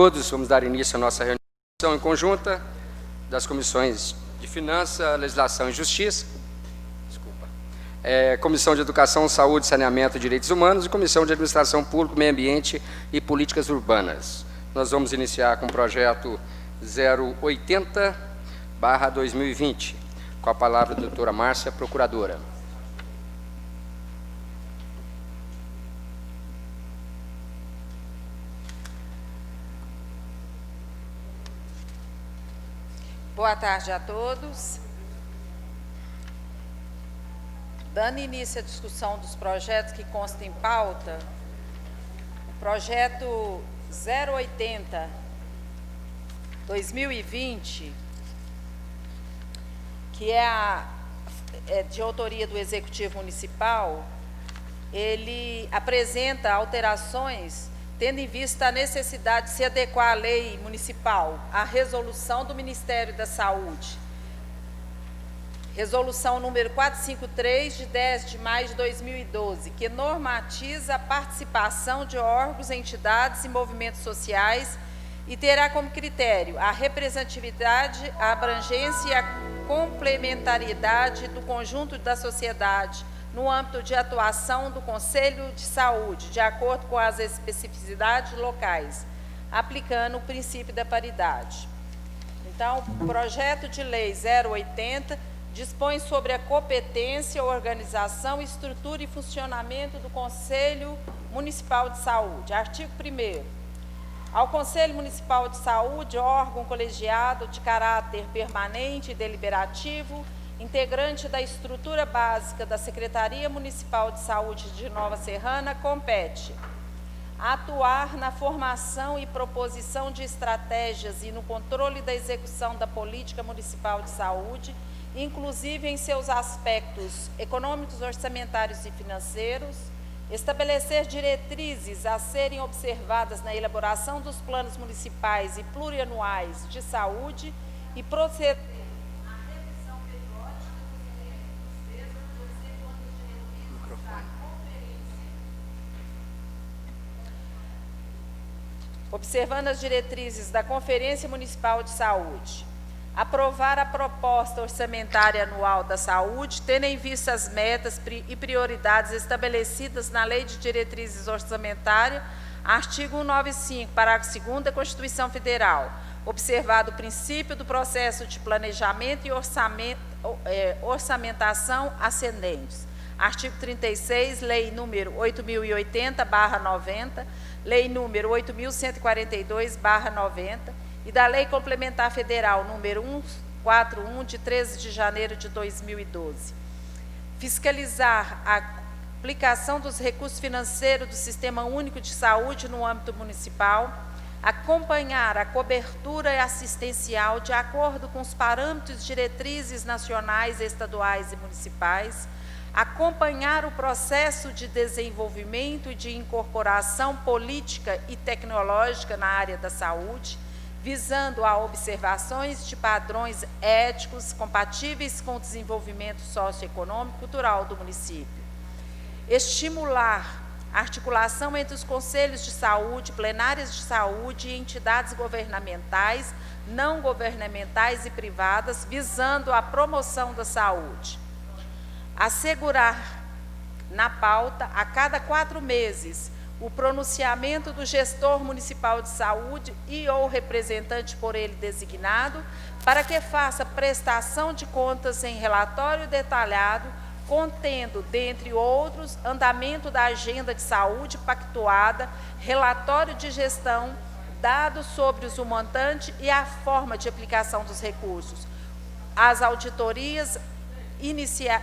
Todos vamos dar início à nossa reunião em conjunta das comissões de Finanças, Legislação e Justiça, Comissão de Educação, Saúde, Saneamento e Direitos Humanos e Comissão de Administração Pública, Meio Ambiente e Políticas Urbanas. Nós vamos iniciar com o projeto 080/2020. Com a palavra a doutora Márcia, procuradora. Boa tarde a todos. Dando início à discussão dos projetos que constam em pauta, o projeto 080/2020, que é de autoria do Executivo Municipal, ele apresenta alterações tendo em vista a necessidade de se adequar à lei municipal, à resolução do Ministério da Saúde. Resolução número 453, de 10 de maio de 2012, que normatiza a participação de órgãos, entidades e movimentos sociais e terá como critério a representatividade, a abrangência e a complementariedade do conjunto da sociedade no âmbito de atuação do Conselho de Saúde, de acordo com as especificidades locais, aplicando o princípio da paridade. Então, o projeto de lei 080 dispõe sobre a competência, organização, estrutura e funcionamento do Conselho Municipal de Saúde. Artigo 1º. Ao Conselho Municipal de Saúde, órgão colegiado de caráter permanente e deliberativo, integrante da estrutura básica da Secretaria Municipal de Saúde de Nova Serrana, compete atuar na formação e proposição de estratégias e no controle da execução da política municipal de saúde, inclusive em seus aspectos econômicos, orçamentários e financeiros, estabelecer diretrizes a serem observadas na elaboração dos planos municipais e plurianuais de saúde e proceder à revisão periódica dos despesas da observando as diretrizes da Conferência Municipal de Saúde. Aprovar a proposta orçamentária anual da saúde, tendo em vista as metas e prioridades estabelecidas na Lei de Diretrizes Orçamentárias, artigo 195, parágrafo 2º da Constituição Federal, observado o princípio do processo de planejamento e orçamentação ascendentes. Artigo 36, Lei número 8.080/90, Lei número 8.142/90, e da Lei Complementar Federal número 141, de 13 de janeiro de 2012. Fiscalizar a aplicação dos recursos financeiros do Sistema Único de Saúde no âmbito municipal, acompanhar a cobertura assistencial de acordo com os parâmetros diretrizes nacionais, estaduais e municipais, acompanhar o processo de desenvolvimento e de incorporação política e tecnológica na área da saúde, visando a observações de padrões éticos compatíveis com o desenvolvimento socioeconômico e cultural do município. Estimular a articulação entre os conselhos de saúde, plenárias de saúde e entidades governamentais, não governamentais e privadas, visando a promoção da saúde. Assegurar na pauta, a cada 4 meses, o pronunciamento do gestor municipal de saúde e ou representante por ele designado, para que faça prestação de contas em relatório detalhado, contendo, dentre outros, andamento da agenda de saúde pactuada, relatório de gestão, dados sobre o montante e a forma de aplicação dos recursos, as auditorias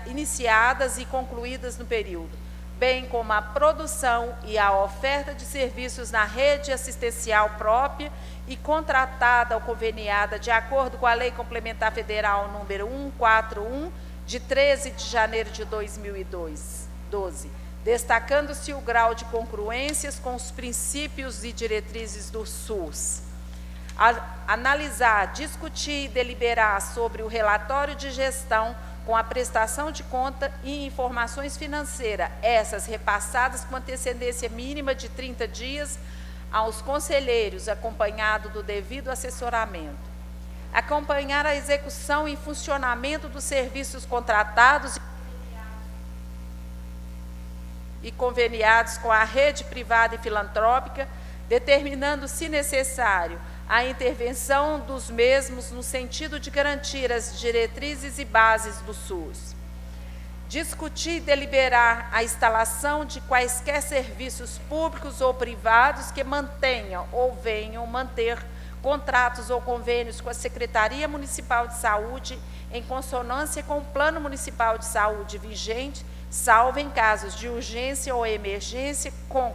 iniciadas e concluídas no período, bem como a produção e a oferta de serviços na rede assistencial própria e contratada ou conveniada de acordo com a Lei Complementar Federal número 141, de 13 de janeiro de 2012, destacando-se o grau de congruências com os princípios e diretrizes do SUS. Analisar, discutir e deliberar sobre o relatório de gestão com a prestação de conta e informações financeiras, essas repassadas com antecedência mínima de 30 dias aos conselheiros, acompanhado do devido assessoramento. Acompanhar a execução e funcionamento dos serviços contratados e conveniados com a rede privada e filantrópica, determinando, se necessário, a intervenção dos mesmos no sentido de garantir as diretrizes e bases do SUS. Discutir e deliberar a instalação de quaisquer serviços públicos ou privados que mantenham ou venham manter contratos ou convênios com a Secretaria Municipal de Saúde em consonância com o Plano Municipal de Saúde vigente, salvo em casos de urgência ou emergência, com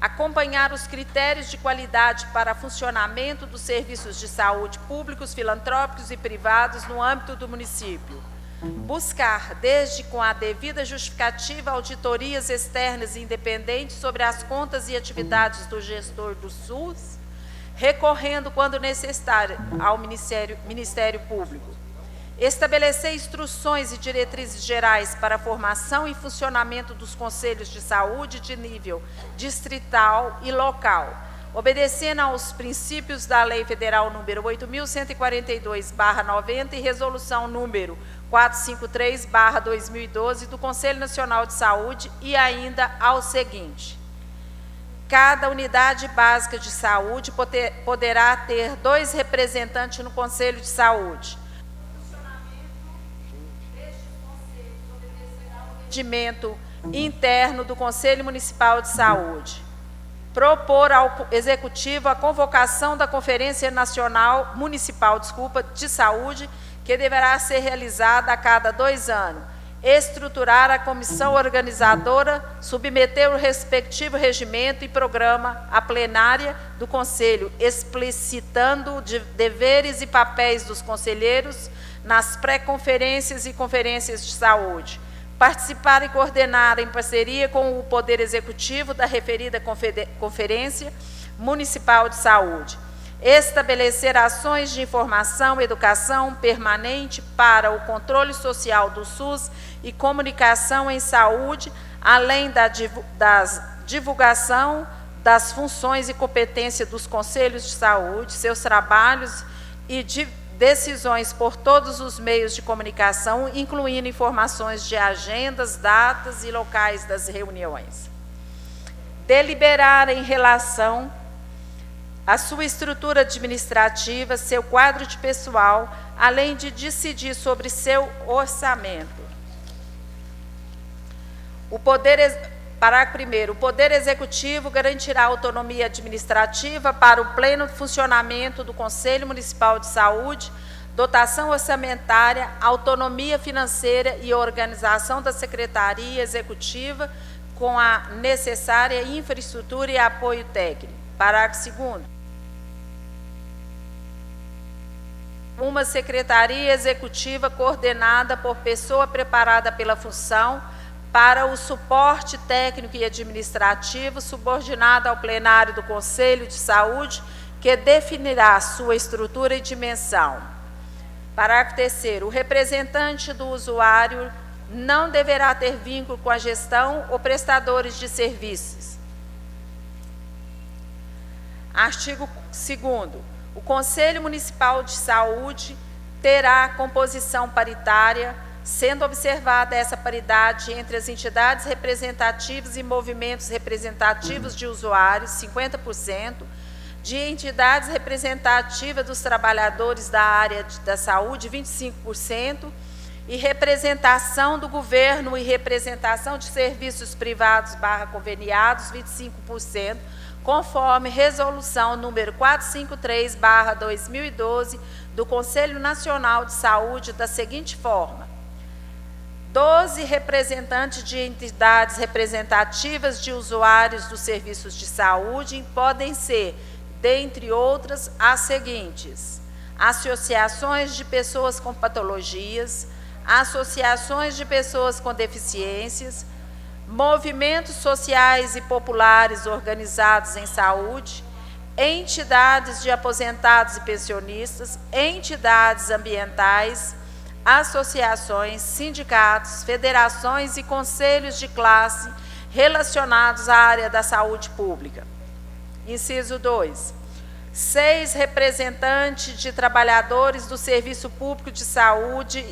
acompanhar os critérios de qualidade para funcionamento dos serviços de saúde públicos, filantrópicos e privados no âmbito do município. Buscar, desde com a devida justificativa, auditorias externas e independentes sobre as contas e atividades do gestor do SUS, recorrendo, quando necessário, ao Ministério Público. Estabelecer instruções e diretrizes gerais para a formação e funcionamento dos conselhos de saúde de nível distrital e local, obedecendo aos princípios da Lei Federal número 8.142/90 e Resolução número 453/2012 do Conselho Nacional de Saúde, e ainda ao seguinte: cada unidade básica de saúde poderá ter 2 representantes no Conselho de Saúde. Regimento interno do Conselho Municipal de Saúde. Propor ao Executivo a convocação da Conferência Nacional Municipal de Saúde, que deverá ser realizada a cada 2 anos. Estruturar a comissão organizadora, submeter o respectivo regimento e programa à plenária do Conselho, explicitando deveres e papéis dos conselheiros nas pré-conferências e conferências de saúde. Participar e coordenar em parceria com o Poder Executivo da referida Conferência Municipal de Saúde. Estabelecer ações de informação e educação permanente para o controle social do SUS e comunicação em saúde, além da divulgação das funções e competências dos conselhos de saúde, seus trabalhos e decisões por todos os meios de comunicação, incluindo informações de agendas, datas e locais das reuniões. Deliberar em relação à sua estrutura administrativa, seu quadro de pessoal, além de decidir sobre seu orçamento. Parágrafo 1º. O Poder Executivo garantirá autonomia administrativa para o pleno funcionamento do Conselho Municipal de Saúde, dotação orçamentária, autonomia financeira e organização da Secretaria Executiva com a necessária infraestrutura e apoio técnico. Parágrafo 2º. Uma Secretaria Executiva coordenada por pessoa preparada pela função para o suporte técnico e administrativo, subordinado ao plenário do Conselho de Saúde, que definirá sua estrutura e dimensão. Parágrafo 3º. O representante do usuário não deverá ter vínculo com a gestão ou prestadores de serviços. Artigo 2º. O Conselho Municipal de Saúde terá composição paritária, sendo observada essa paridade entre as entidades representativas e movimentos representativos de usuários, 50%, de entidades representativas dos trabalhadores da área da saúde, 25%, e representação do governo e representação de serviços privados / conveniados, 25%, conforme resolução número 453/2012 do Conselho Nacional de Saúde, da seguinte forma: 12 representantes de entidades representativas de usuários dos serviços de saúde podem ser, dentre outras, as seguintes: associações de pessoas com patologias, associações de pessoas com deficiências, movimentos sociais e populares organizados em saúde, entidades de aposentados e pensionistas, entidades ambientais, associações, sindicatos, federações e conselhos de classe relacionados à área da saúde pública. Inciso 2. 6 representantes de trabalhadores do Serviço Público de Saúde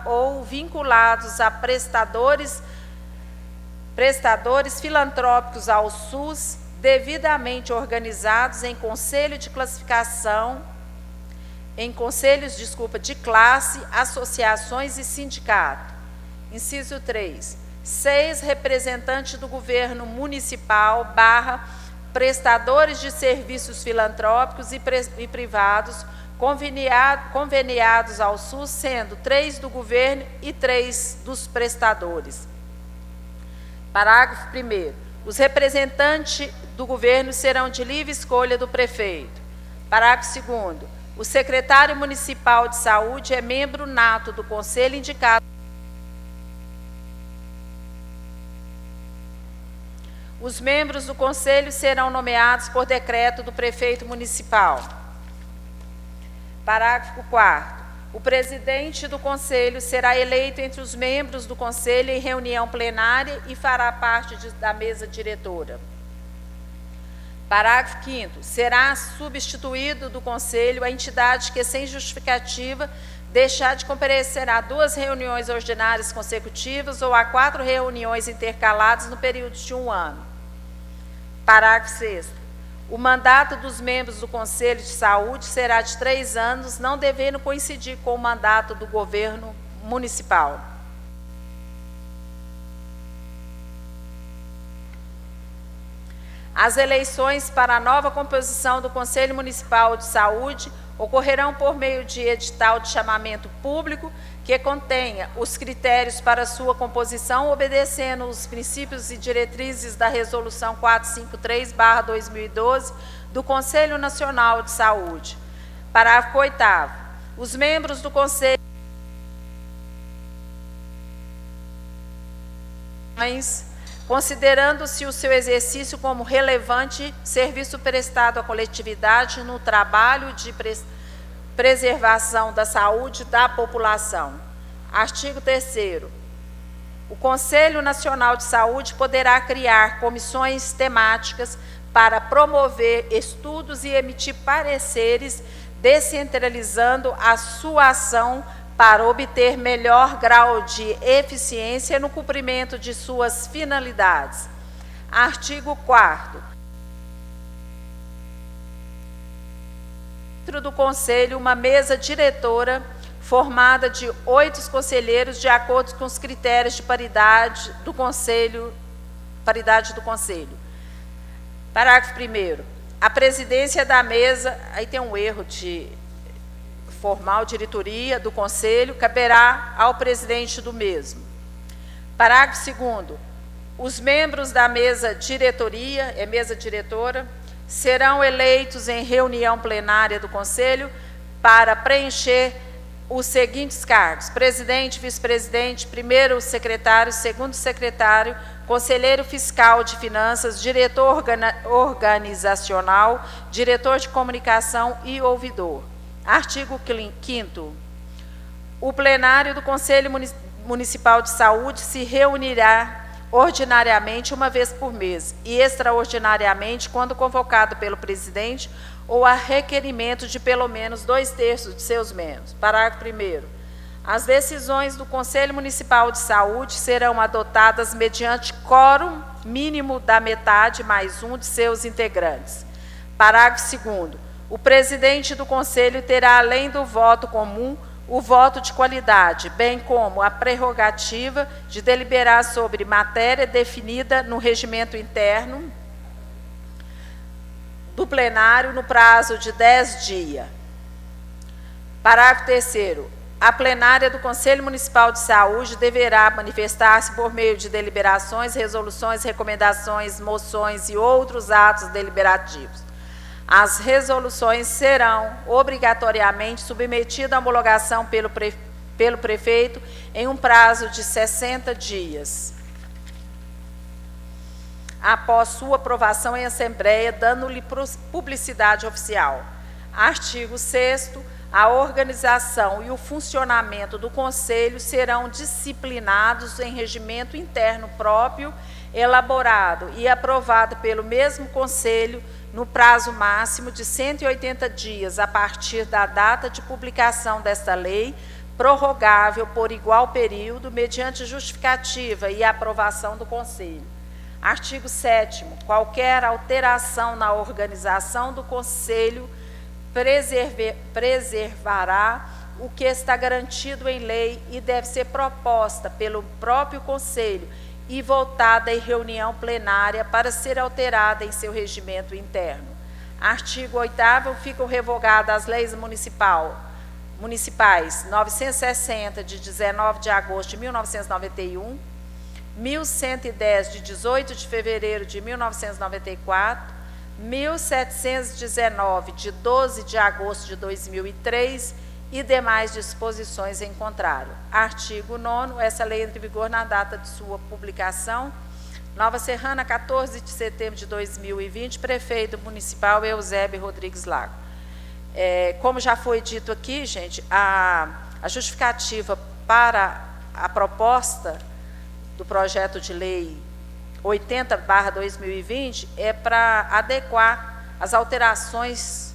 ou vinculados a prestadores filantrópicos ao SUS, devidamente organizados em conselho de classificação, de classe, associações e sindicato. Inciso 3. 6 representantes do governo municipal / prestadores de serviços filantrópicos e privados conveniados ao SUS, sendo 3 do governo e 3 dos prestadores. Parágrafo 1º. Os representantes do governo serão de livre escolha do prefeito. Parágrafo 2º. O secretário municipal de saúde é membro nato do conselho indicado. Os membros do conselho serão nomeados por decreto do prefeito municipal. Parágrafo 4º. O presidente do conselho será eleito entre os membros do conselho em reunião plenária e fará parte da mesa diretora. Parágrafo 5º. Será substituído do conselho a entidade que, sem justificativa, deixar de comparecer a 2 reuniões ordinárias consecutivas ou a 4 reuniões intercaladas no período de 1 ano. Parágrafo 6º. O mandato dos membros do Conselho de Saúde será de 3 anos, não devendo coincidir com o mandato do governo municipal. As eleições para a nova composição do Conselho Municipal de Saúde ocorrerão por meio de edital de chamamento público que contenha os critérios para sua composição, obedecendo os princípios e diretrizes da Resolução 453/2012 do Conselho Nacional de Saúde. Parágrafo 8º. Os membros do Conselho considerando-se o seu exercício como relevante serviço prestado à coletividade no trabalho de preservação da saúde da população. Artigo 3º. O Conselho Nacional de Saúde poderá criar comissões temáticas para promover estudos e emitir pareceres, descentralizando a sua ação para obter melhor grau de eficiência no cumprimento de suas finalidades. Artigo 4º. Dentro do Conselho, uma mesa diretora formada de 8 conselheiros, de acordo com os critérios de paridade do Conselho. Parágrafo 1º. A presidência da mesa, aí tem um erro de formal, diretoria do Conselho, caberá ao presidente do mesmo. Parágrafo 2º. Os membros da mesa diretora, serão eleitos em reunião plenária do Conselho para preencher os seguintes cargos: presidente, vice-presidente, primeiro secretário, segundo secretário, conselheiro fiscal de finanças, diretor organizacional, diretor de comunicação e ouvidor. Artigo 5º. O plenário do Conselho Municipal de Saúde se reunirá ordinariamente uma vez por mês e extraordinariamente quando convocado pelo presidente ou a requerimento de pelo menos 2/3 de seus membros. Parágrafo 1º. As decisões do Conselho Municipal de Saúde serão adotadas mediante quórum mínimo da metade mais 1 de seus integrantes. Parágrafo 2º. O presidente do Conselho terá, além do voto comum, o voto de qualidade, bem como a prerrogativa de deliberar sobre matéria definida no regimento interno do plenário no prazo de 10 dias. Parágrafo 3º. A plenária do Conselho Municipal de Saúde deverá manifestar-se por meio de deliberações, resoluções, recomendações, moções e outros atos deliberativos. As resoluções serão obrigatoriamente submetidas à homologação pelo prefeito em um prazo de 60 dias, após sua aprovação em assembleia, dando-lhe publicidade oficial. Artigo 6º. a organização e o funcionamento do Conselho serão disciplinados em regimento interno próprio, elaborado e aprovado pelo mesmo Conselho no prazo máximo de 180 dias a partir da data de publicação desta lei, prorrogável por igual período, mediante justificativa e aprovação do Conselho. Artigo 7º. Qualquer alteração na organização do Conselho preservará o que está garantido em lei e deve ser proposta pelo próprio Conselho e votada em reunião plenária para ser alterada em seu regimento interno. Artigo 8º. Ficam revogadas as leis municipais 960, de 19 de agosto de 1991, 1110, de 18 de fevereiro de 1994, 1719, de 12 de agosto de 2003 e demais disposições em contrário. Artigo 9º. Essa lei entra em vigor na data de sua publicação. Nova Serrana, 14 de setembro de 2020, prefeito municipal Eusébio Rodrigues Lago. Como já foi dito aqui, gente, a justificativa para a proposta do projeto de lei 80/2020 é para adequar as alterações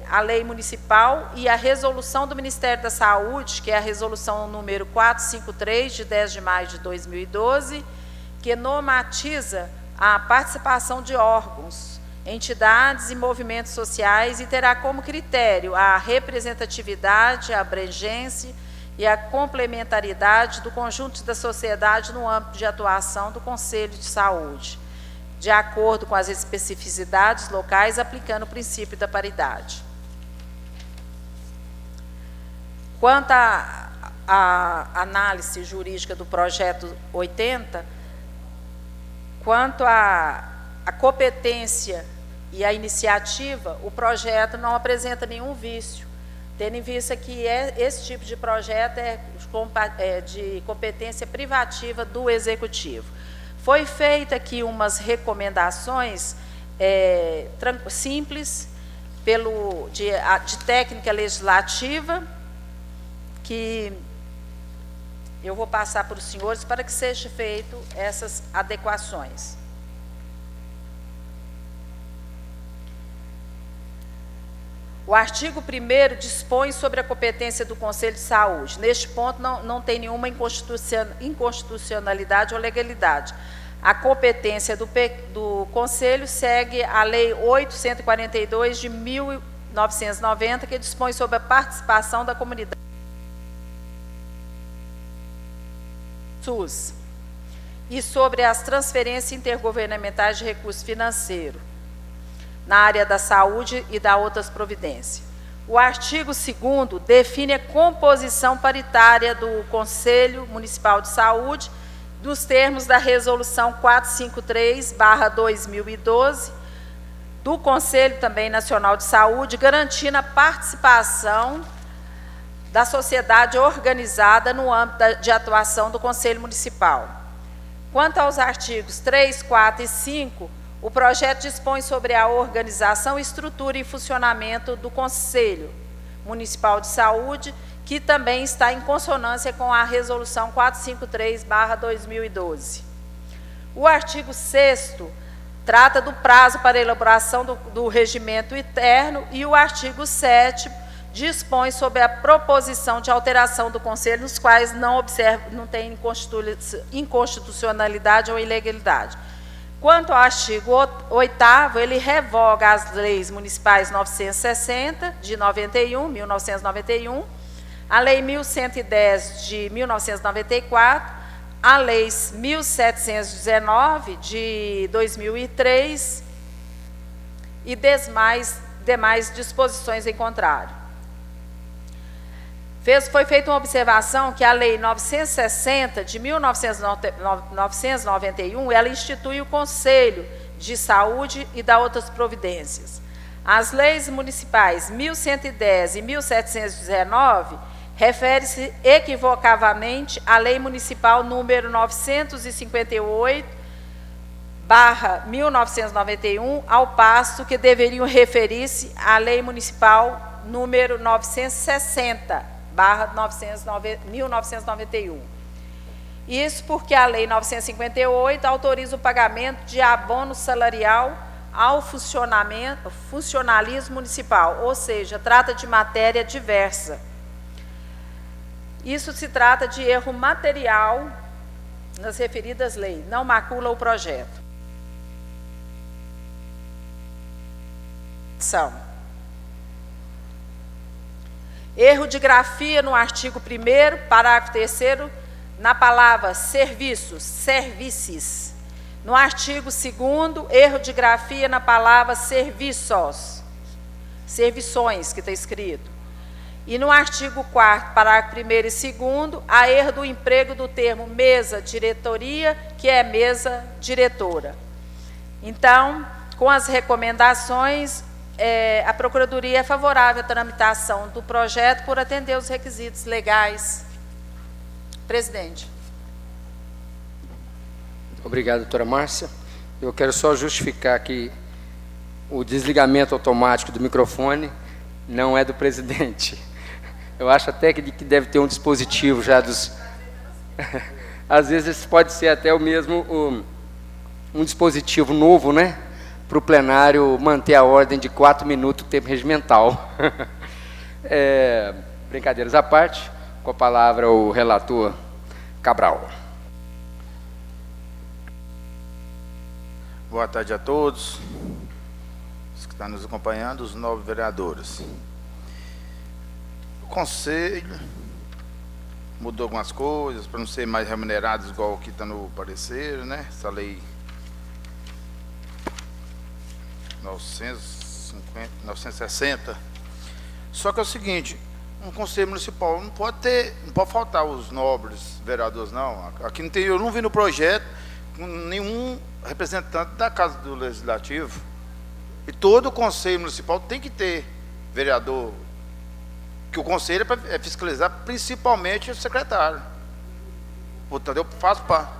à lei municipal e à resolução do Ministério da Saúde, que é a resolução número 453, de 10 de maio de 2012, que normatiza a participação de órgãos, entidades e movimentos sociais e terá como critério a representatividade, a abrangência e a complementaridade do conjunto da sociedade no âmbito de atuação do Conselho de Saúde, de acordo com as especificidades locais, aplicando o princípio da paridade. Quanto à análise jurídica do projeto 80, quanto à competência e à iniciativa, o projeto não apresenta nenhum vício, tendo em vista que esse tipo de projeto é de competência privativa do Executivo. Foi feita aqui umas recomendações simples de técnica legislativa, que eu vou passar para os senhores para que sejam feitas essas adequações. O artigo 1º dispõe sobre a competência do Conselho de Saúde. Neste ponto, não tem nenhuma inconstitucionalidade ou legalidade. A competência do Conselho segue a Lei 8.142, de 1990, que dispõe sobre a participação da comunidade SUS e sobre as transferências intergovernamentais de recursos financeiros na área da saúde e da outras providências. O artigo 2º define a composição paritária do Conselho Municipal de Saúde, nos termos da Resolução 453/2012, do Conselho também Nacional de Saúde, garantindo a participação da sociedade organizada no âmbito de atuação do Conselho Municipal. Quanto aos artigos 3, 4 e 5, o projeto dispõe sobre a organização, estrutura e funcionamento do Conselho Municipal de Saúde, que também está em consonância com a Resolução 453/2012. O artigo 6º trata do prazo para elaboração do regimento interno e o artigo 7º dispõe sobre a proposição de alteração do Conselho, nos quais não tem inconstitucionalidade ou ilegalidade. Quanto ao artigo 8º, ele revoga as leis municipais 960, de 1991, a Lei 1110, de 1994, a Lei 1719, de 2003 e demais disposições em contrário. Foi feita uma observação que a Lei 960, de 1991, ela institui o Conselho de Saúde e dá outras providências. As leis municipais 1110 e 1719 refere-se equivocadamente à Lei Municipal número 958/1991, ao passo que deveriam referir-se à Lei Municipal número 960/1991. Isso porque a Lei 958 autoriza o pagamento de abono salarial ao funcionalismo municipal, ou seja, trata de matéria diversa. Isso se trata de erro material nas referidas leis, não macula o projeto. Erro de grafia no artigo 1º, parágrafo 3º, na palavra serviços, services. No artigo 2º, erro de grafia na palavra serviços, servições, que está escrito. E no artigo 4º, parágrafo 1º e 2º, há erro do emprego do termo mesa diretoria, que é mesa diretora. Então, com as recomendações, a Procuradoria é favorável à tramitação do projeto por atender os requisitos legais. Presidente. Obrigado, doutora Márcia. Eu quero só justificar que o desligamento automático do microfone não é do presidente. Eu acho até que deve ter um dispositivo já dos... Às vezes pode ser até o mesmo, um dispositivo novo, né? Para o plenário manter a ordem de 4 minutos, tempo regimental. Brincadeiras à parte, com a palavra o relator Cabral. Boa tarde a todos, os que estão nos acompanhando, os 9 vereadores. O Conselho mudou algumas coisas para não ser mais remunerados igual o que está no parecer, né? Essa lei 960. Só que é o seguinte, um Conselho Municipal não pode faltar os nobres vereadores, não. Aqui não tem, eu não vi no projeto nenhum representante da Casa do Legislativo. E todo o Conselho Municipal tem que ter vereador, que o Conselho é fiscalizar principalmente o secretário. Portanto, eu faço parte.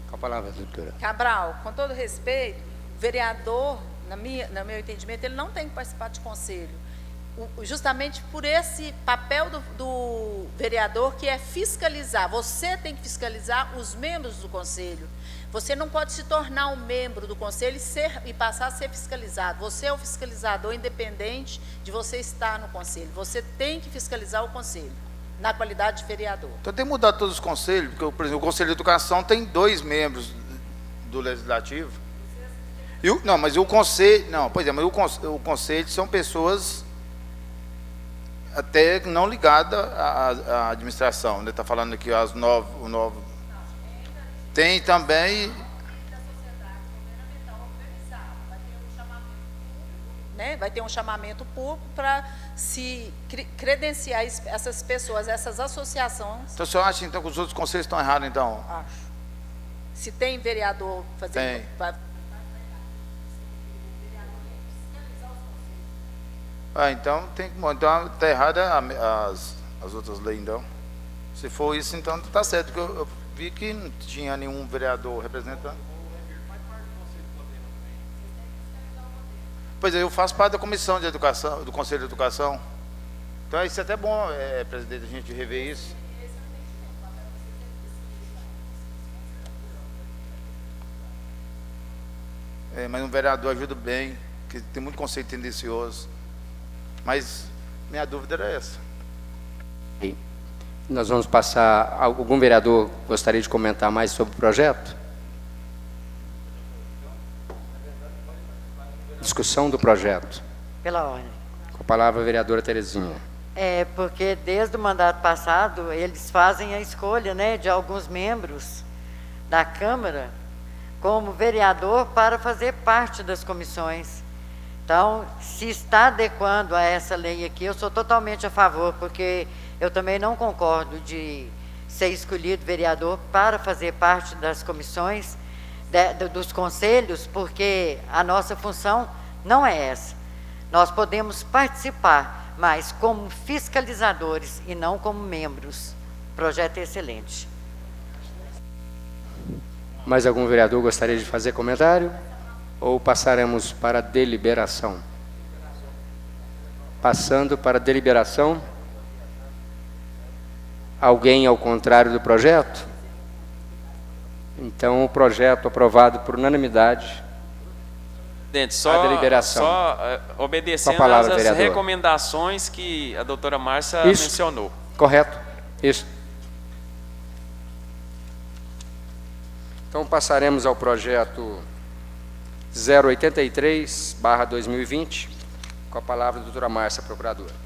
Com a palavra, doutora. Cabral, com todo respeito, o vereador, no meu entendimento, ele não tem que participar de conselho. Justamente por esse papel do vereador, que é fiscalizar. Você tem que fiscalizar os membros do conselho. Você não pode se tornar um membro do conselho e passar a ser fiscalizado. Você é o fiscalizador independente de você estar no conselho. Você tem que fiscalizar o conselho, na qualidade de vereador. Então tem que mudar todos os conselhos, porque, por exemplo, o Conselho de Educação tem 2 membros do Legislativo. Mas o Conselho... Não, pois é, mas o Conselho são pessoas até não ligadas à administração. Está falando aqui o novo... Tem também... Vai ter um chamamento público para se credenciar essas pessoas, essas associações. Então, o senhor acha então que os outros conselhos estão errados, então? Acho. Se tem vereador fazendo... Então está errada as outras leis, então. Se for isso, então está certo, porque eu vi que não tinha nenhum vereador representando. Pois é, eu faço parte da comissão de educação, do Conselho de Educação. Então isso é até bom, presidente, a gente rever isso. Mas um vereador ajuda bem, que tem muito conceito tendencioso. Mas minha dúvida era essa. Nós vamos passar... Algum vereador gostaria de comentar mais sobre o projeto? Discussão do projeto. Pela ordem. Com a palavra a vereadora Terezinha. Porque desde o mandato passado, eles fazem a escolha, né, de alguns membros da Câmara como vereador para fazer parte das comissões. Então, se está adequando a essa lei aqui, eu sou totalmente a favor, porque eu também não concordo de ser escolhido vereador para fazer parte das comissões, dos conselhos, porque a nossa função não é essa. Nós podemos participar, mas como fiscalizadores e não como membros. O projeto é excelente. Mais algum vereador gostaria de fazer comentário? Ou passaremos para a deliberação? Passando para a deliberação. Alguém ao contrário do projeto? Então, o projeto aprovado por unanimidade. Presidente, A deliberação. Obedecendo Com a palavra, às vereador. recomendações que a doutora Márcia Isso. mencionou. Correto? Isso. Então, passaremos ao projeto 083/2020, com a palavra a doutora Márcia, procuradora.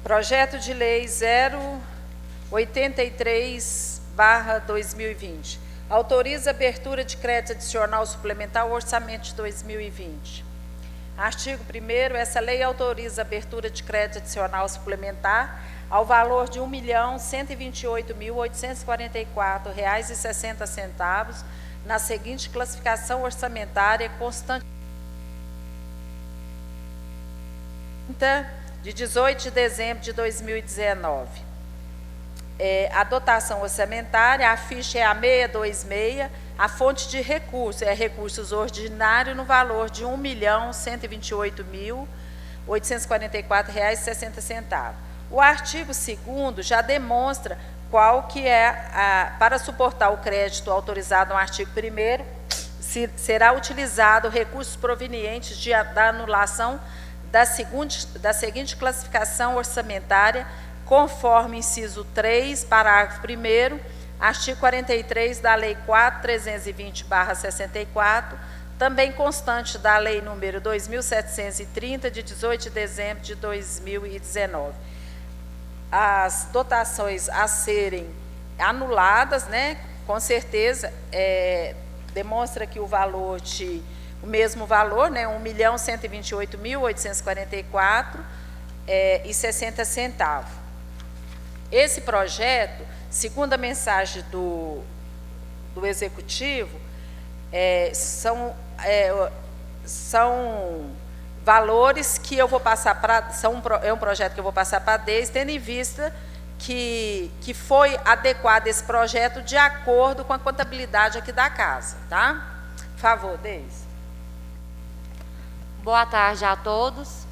Projeto de Lei 083/2020. Autoriza abertura de crédito adicional suplementar ao orçamento de 2020. Artigo 1º, essa lei autoriza a abertura de crédito adicional suplementar ao valor de R$ 1.128.844,60 na seguinte classificação orçamentária constante de 18 de dezembro de 2019. A dotação orçamentária, a ficha é a 626, a fonte de recurso é recursos ordinários no valor de R$ 1.128.844,60. O artigo 2º já demonstra qual que é, para suportar o crédito autorizado no artigo 1º, será utilizado recursos provenientes da anulação da seguinte classificação orçamentária, conforme inciso 3, parágrafo 1º, artigo 43 da Lei 4.320/64, também constante da Lei número 2.730, de 18 de dezembro de 2019. As dotações a serem anuladas, né, com certeza, demonstra que o mesmo valor, né, R$ 1.128.844,60. Esse projeto, segundo a mensagem do Executivo, são valores que eu vou passar para... É um projeto que eu vou passar para a Deise, tendo em vista que foi adequado esse projeto de acordo com a contabilidade aqui da casa, tá? Por favor, Deise. Boa tarde a todos.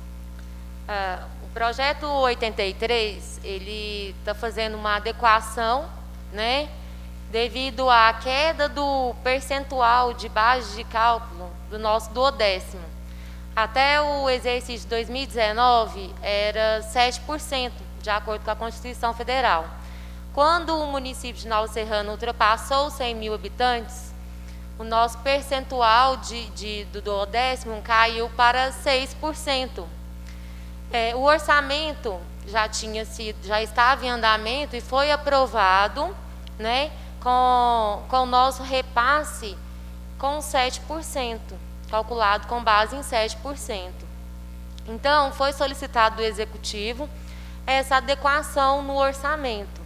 O projeto 83, ele está fazendo uma adequação, né, devido à queda do percentual de base de cálculo do nosso duodécimo. Até o exercício de 2019 era 7%, de acordo com a Constituição Federal. Quando o município de Nova Serrana ultrapassou os 100 mil habitantes, o nosso percentual do duodécimo caiu para 6%. O orçamento já estava em andamento e foi aprovado, né, com o nosso repasse com 7%, calculado com base em 7%. Então, foi solicitado do Executivo essa adequação no orçamento,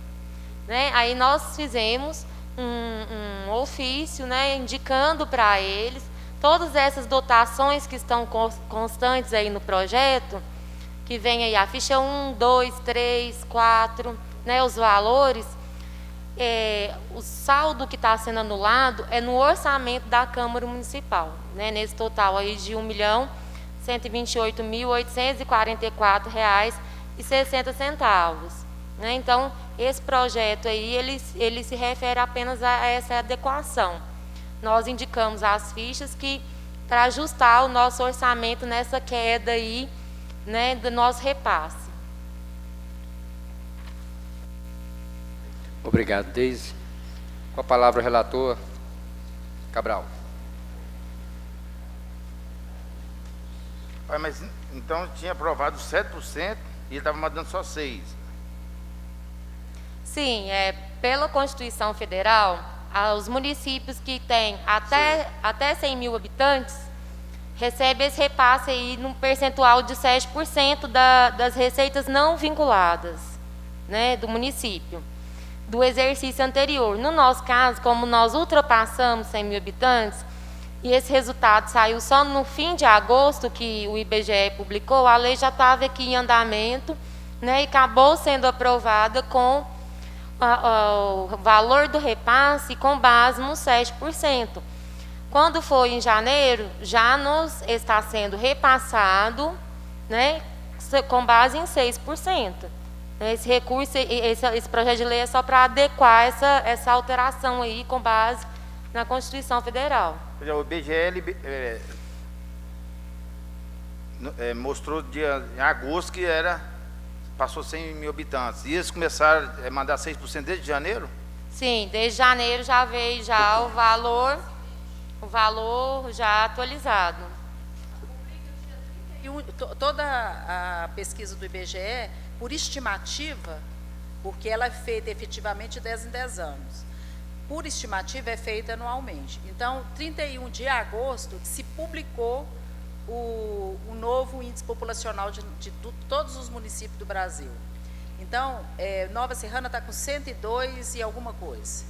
né? Aí nós fizemos um ofício, né, indicando para eles todas essas dotações que estão constantes aí no projeto, que vem aí a ficha 1, 2, 3, 4, né, os valores, o saldo que está sendo anulado é no orçamento da Câmara Municipal, né, nesse total aí de R$ 1.128.844,60. Né? Então, esse projeto aí, ele se refere apenas a essa adequação. Nós indicamos as fichas para ajustar o nosso orçamento nessa queda aí, né, do nosso repasse. Obrigado, Deise. Com a palavra o relator, Cabral. Mas então tinha aprovado 7% e ele estava mandando só 6%. Sim, pela Constituição Federal, os municípios que têm até 100 mil habitantes recebem esse repasse aí num percentual de 7% das receitas não vinculadas, né, do município, do exercício anterior. No nosso caso, como nós ultrapassamos 100 mil habitantes, e esse resultado saiu só no fim de agosto, que o IBGE publicou, a lei já estava aqui em andamento, né, e acabou sendo aprovada com o valor do repasse com base nos 7%. Quando for em janeiro, já nos está sendo repassado, né, com base em 6%. Esse recurso, esse projeto de lei é só para adequar essa alteração aí com base na Constituição Federal. O IBGE mostrou em agosto que passou 100 mil habitantes. E eles começaram a mandar 6% desde janeiro? Sim, desde janeiro já veio já o valor já atualizado. Toda a pesquisa do IBGE, por estimativa, porque ela é feita efetivamente de 10 em 10 anos. Por estimativa, é feita anualmente. Então, 31 de agosto, se publicou o novo índice populacional de todos os municípios do Brasil. Então, Nova Serrana está com 102 e alguma coisa.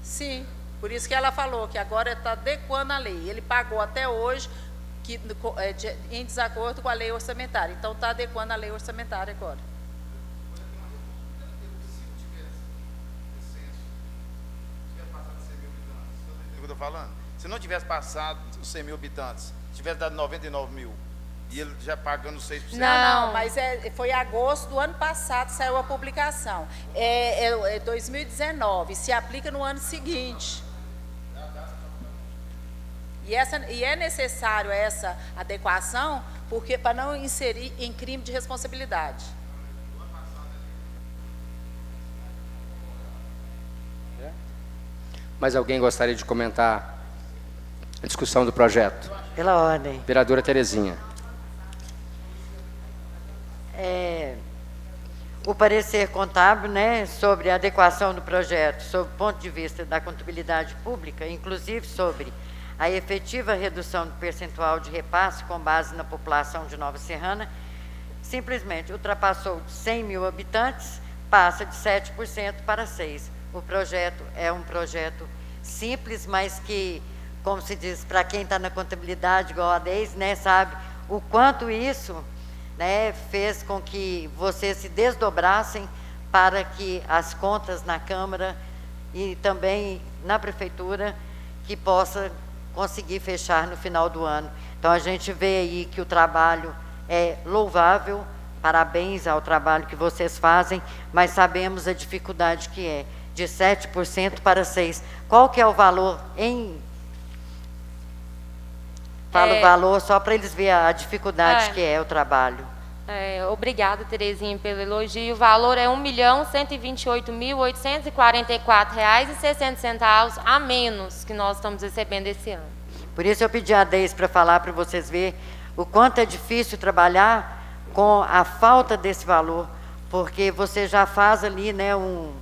Sim, por isso que ela falou que agora está adequando a lei. Ele pagou até hoje em desacordo com a lei orçamentária. Então, está adequando a lei orçamentária agora. Se não tivesse passado os 100 mil habitantes, tivesse dado 99 mil, e ele já pagando 6%? Não, mas foi agosto do ano passado, saiu a publicação. É 2019, se aplica no ano seguinte. E é necessário essa adequação, porque para não inserir em crime de responsabilidade. Mais alguém gostaria de comentar a discussão do projeto? Pela ordem. Vereadora Terezinha. O parecer contábil, né, sobre a adequação do projeto, sob o ponto de vista da contabilidade pública, inclusive sobre a efetiva redução do percentual de repasse com base na população de Nova Serrana, simplesmente ultrapassou de 100 mil habitantes, passa de 7% para 6%. O projeto é um projeto simples, mas que, como se diz, para quem está na contabilidade, igual a Deise, né, sabe o quanto isso, né, fez com que vocês se desdobrassem para que as contas na Câmara e também na Prefeitura que possa conseguir fechar no final do ano. Então, a gente vê aí que o trabalho é louvável, parabéns ao trabalho que vocês fazem, mas sabemos a dificuldade que é, de 7% para 6%. Qual que é o valor em... Fala o valor só para eles verem a dificuldade que é o trabalho. Obrigada, Terezinha, pelo elogio. O valor é R$ 1.128.844,60 a menos que nós estamos recebendo esse ano. Por isso eu pedi a Deise para falar para vocês verem o quanto é difícil trabalhar com a falta desse valor, porque você já faz ali, né, um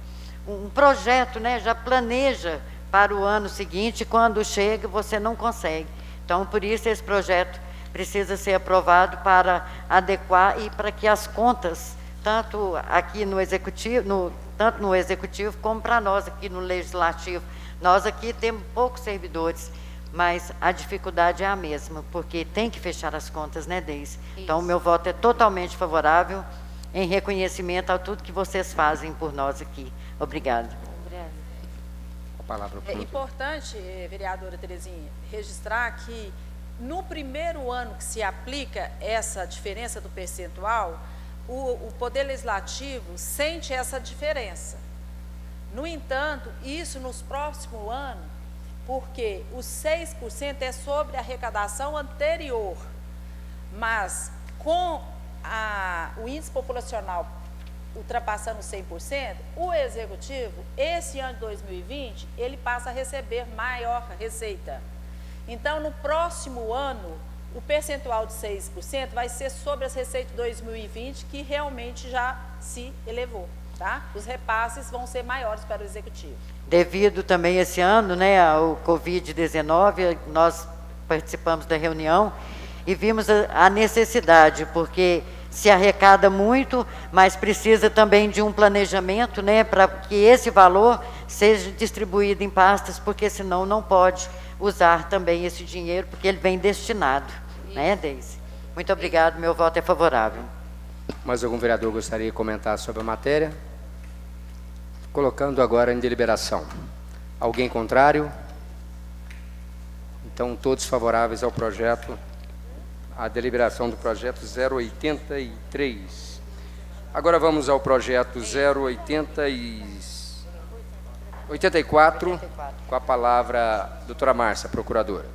projeto, né, já planeja para o ano seguinte, e quando chega você não consegue. Então, por isso esse projeto precisa ser aprovado para adequar e para que as contas, tanto aqui no Executivo, tanto no Executivo como para nós aqui no Legislativo. Nós aqui temos poucos servidores, mas a dificuldade é a mesma, porque tem que fechar as contas, né, Deise? Então, o meu voto é totalmente favorável em reconhecimento a tudo que vocês fazem por nós aqui. Obrigada. Palavra. É importante, vereadora Terezinha, registrar que no primeiro ano que se aplica essa diferença do percentual, o Poder Legislativo sente essa diferença. No entanto, isso nos próximos anos, porque os 6% é sobre a arrecadação anterior, mas com o índice populacional ultrapassando 100%, o Executivo, esse ano de 2020, ele passa a receber maior receita. Então, no próximo ano, o percentual de 6% vai ser sobre as receitas de 2020, que realmente já se elevou, tá? Os repasses vão ser maiores para o Executivo. Devido também esse ano, né, ao Covid-19, nós participamos da reunião e vimos a necessidade, porque se arrecada muito, mas precisa também de um planejamento, né, para que esse valor seja distribuído em pastas, porque senão não pode usar também esse dinheiro, porque ele vem destinado, né, Deise? Muito obrigado, meu voto é favorável. Mais algum vereador gostaria de comentar sobre a matéria? Colocando agora em deliberação. Alguém contrário? Então, todos favoráveis ao projeto, à deliberação do projeto 083. Agora vamos ao projeto 084, com a palavra a doutora Márcia, procuradora.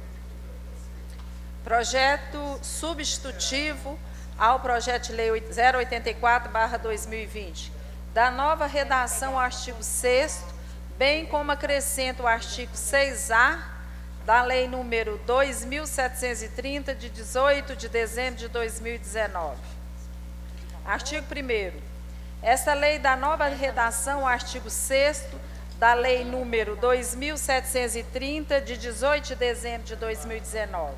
Projeto substitutivo ao projeto de lei 084/2020, da nova redação ao artigo 6º, bem como acrescenta o artigo 6A da lei número 2.730, de 18 de dezembro de 2019. Artigo 1º. Esta lei dá nova redação ao artigo 6º da lei número 2.730, de 18 de dezembro de 2019.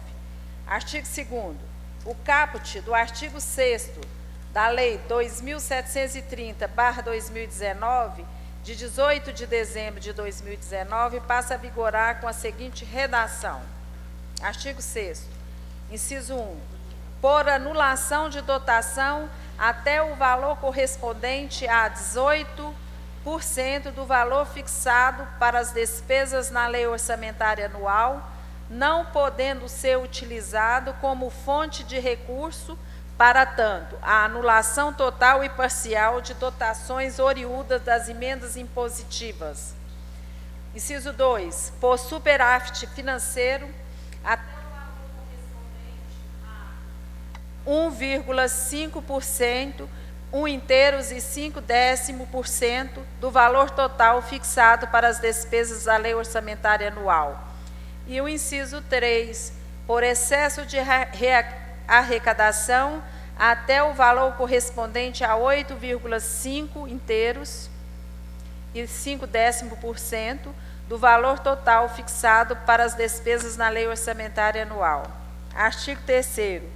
Artigo 2º. O caput do artigo 6º da lei 2.730/2019, de 18 de dezembro de 2019, passa a vigorar com a seguinte redação. Artigo 6º. Inciso 1. Por anulação de dotação até o valor correspondente a 18% do valor fixado para as despesas na lei orçamentária anual, não podendo ser utilizado como fonte de recurso para tanto a anulação total e parcial de dotações oriundas das emendas impositivas. Inciso 2. Por superávit financeiro até o valor correspondente a 1,5%, 1 inteiros e 5/10% do valor total fixado para as despesas da lei orçamentária anual. E o inciso 3, por excesso de arrecadação até o valor correspondente a 8,5 inteiros e 5/10% do valor total fixado para as despesas na lei orçamentária anual. Artigo 3º.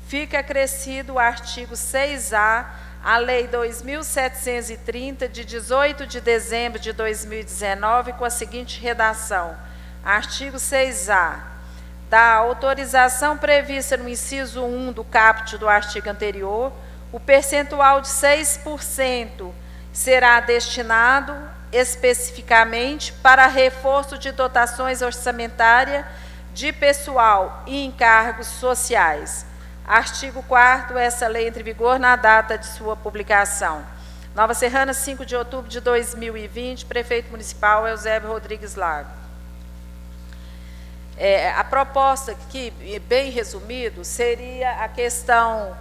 Fica acrescido o artigo 6A à lei 2.730, de 18 de dezembro de 2019, com a seguinte redação. Artigo 6A. Da autorização prevista no inciso 1 do caput do artigo anterior, o percentual de 6% será destinado especificamente para reforço de dotações orçamentárias de pessoal e encargos sociais. Artigo 4º. Essa lei entra em vigor na data de sua publicação. Nova Serrana, 5 de outubro de 2020, Prefeito Municipal Eusébio Rodrigues Lago. A proposta aqui, bem resumido, seria a questão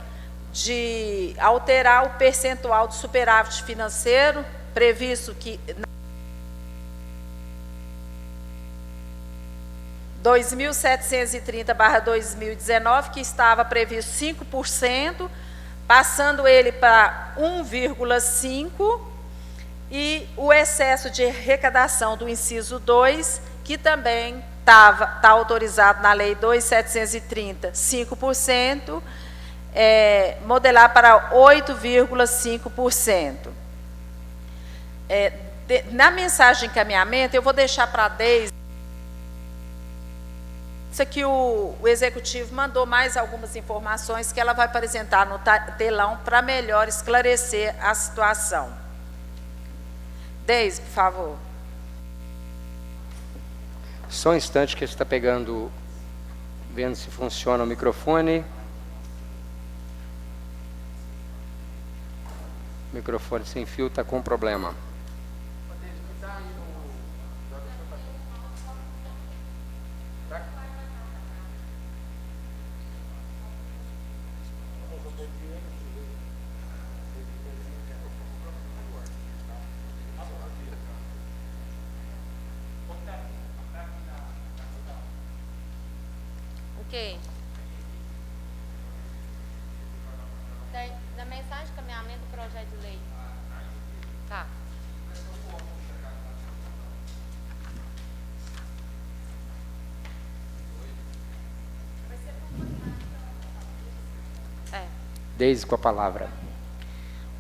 de alterar o percentual do superávit financeiro, previsto que 2.730/2019, que estava previsto 5%, passando ele para 1,5%, e o excesso de arrecadação do inciso 2, que também está autorizado na lei 2.730, 5%, modelar para 8,5%. Na mensagem de encaminhamento, eu vou deixar para a Deise. Isso aqui o Executivo mandou mais algumas informações que ela vai apresentar no telão para melhor esclarecer a situação. Deise, por favor. Só um instante que está pegando, vendo se funciona o microfone. O microfone sem fio está com problema. Ok. Da mensagem de encaminhamento do projeto de lei. Tá. Deise, com a palavra.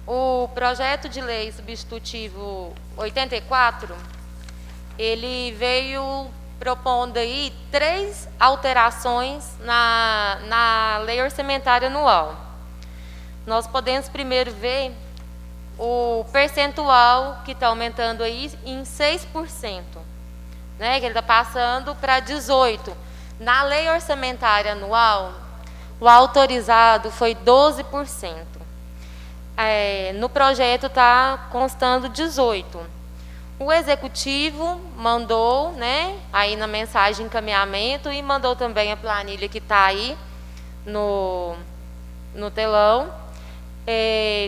O projeto de lei substitutivo 84, ele veio propondo aí 3 alterações na lei orçamentária anual. nós podemos primeiro ver o percentual que está aumentando aí em 6%, né? Que ele está passando para 18%. Na lei orçamentária anual, o autorizado foi 12%. No projeto está constando 18%. O executivo mandou, né, aí na mensagem de encaminhamento, e mandou também a planilha que está aí no telão,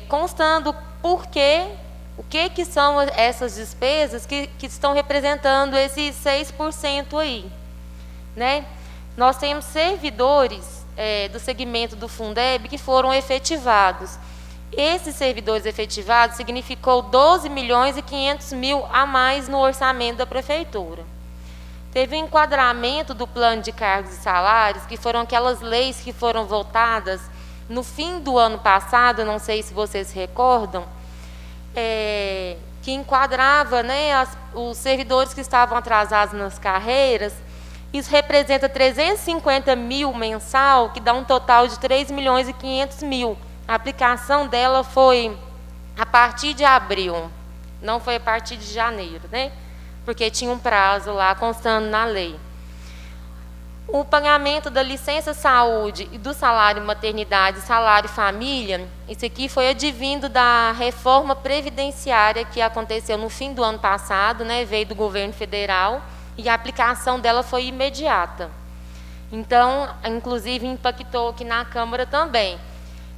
constando o que são essas despesas que estão representando esses 6% aí, né? Nós temos servidores do segmento do Fundeb que foram efetivados. Esses servidores efetivados significou 12.500.000 a mais no orçamento da prefeitura. Teve um enquadramento do plano de cargos e salários, que foram aquelas leis que foram votadas no fim do ano passado, não sei se vocês se recordam, que enquadrava, né, os servidores que estavam atrasados nas carreiras. Isso representa 350 mil mensal, que dá um total de 3.500.000. A aplicação dela foi a partir de abril, não foi a partir de janeiro, né? Porque tinha um prazo lá constando na lei. O pagamento da licença saúde e do salário maternidade e salário família, isso aqui foi advindo da reforma previdenciária que aconteceu no fim do ano passado, né? Veio do governo federal e a aplicação dela foi imediata. Então, inclusive, impactou aqui na Câmara também.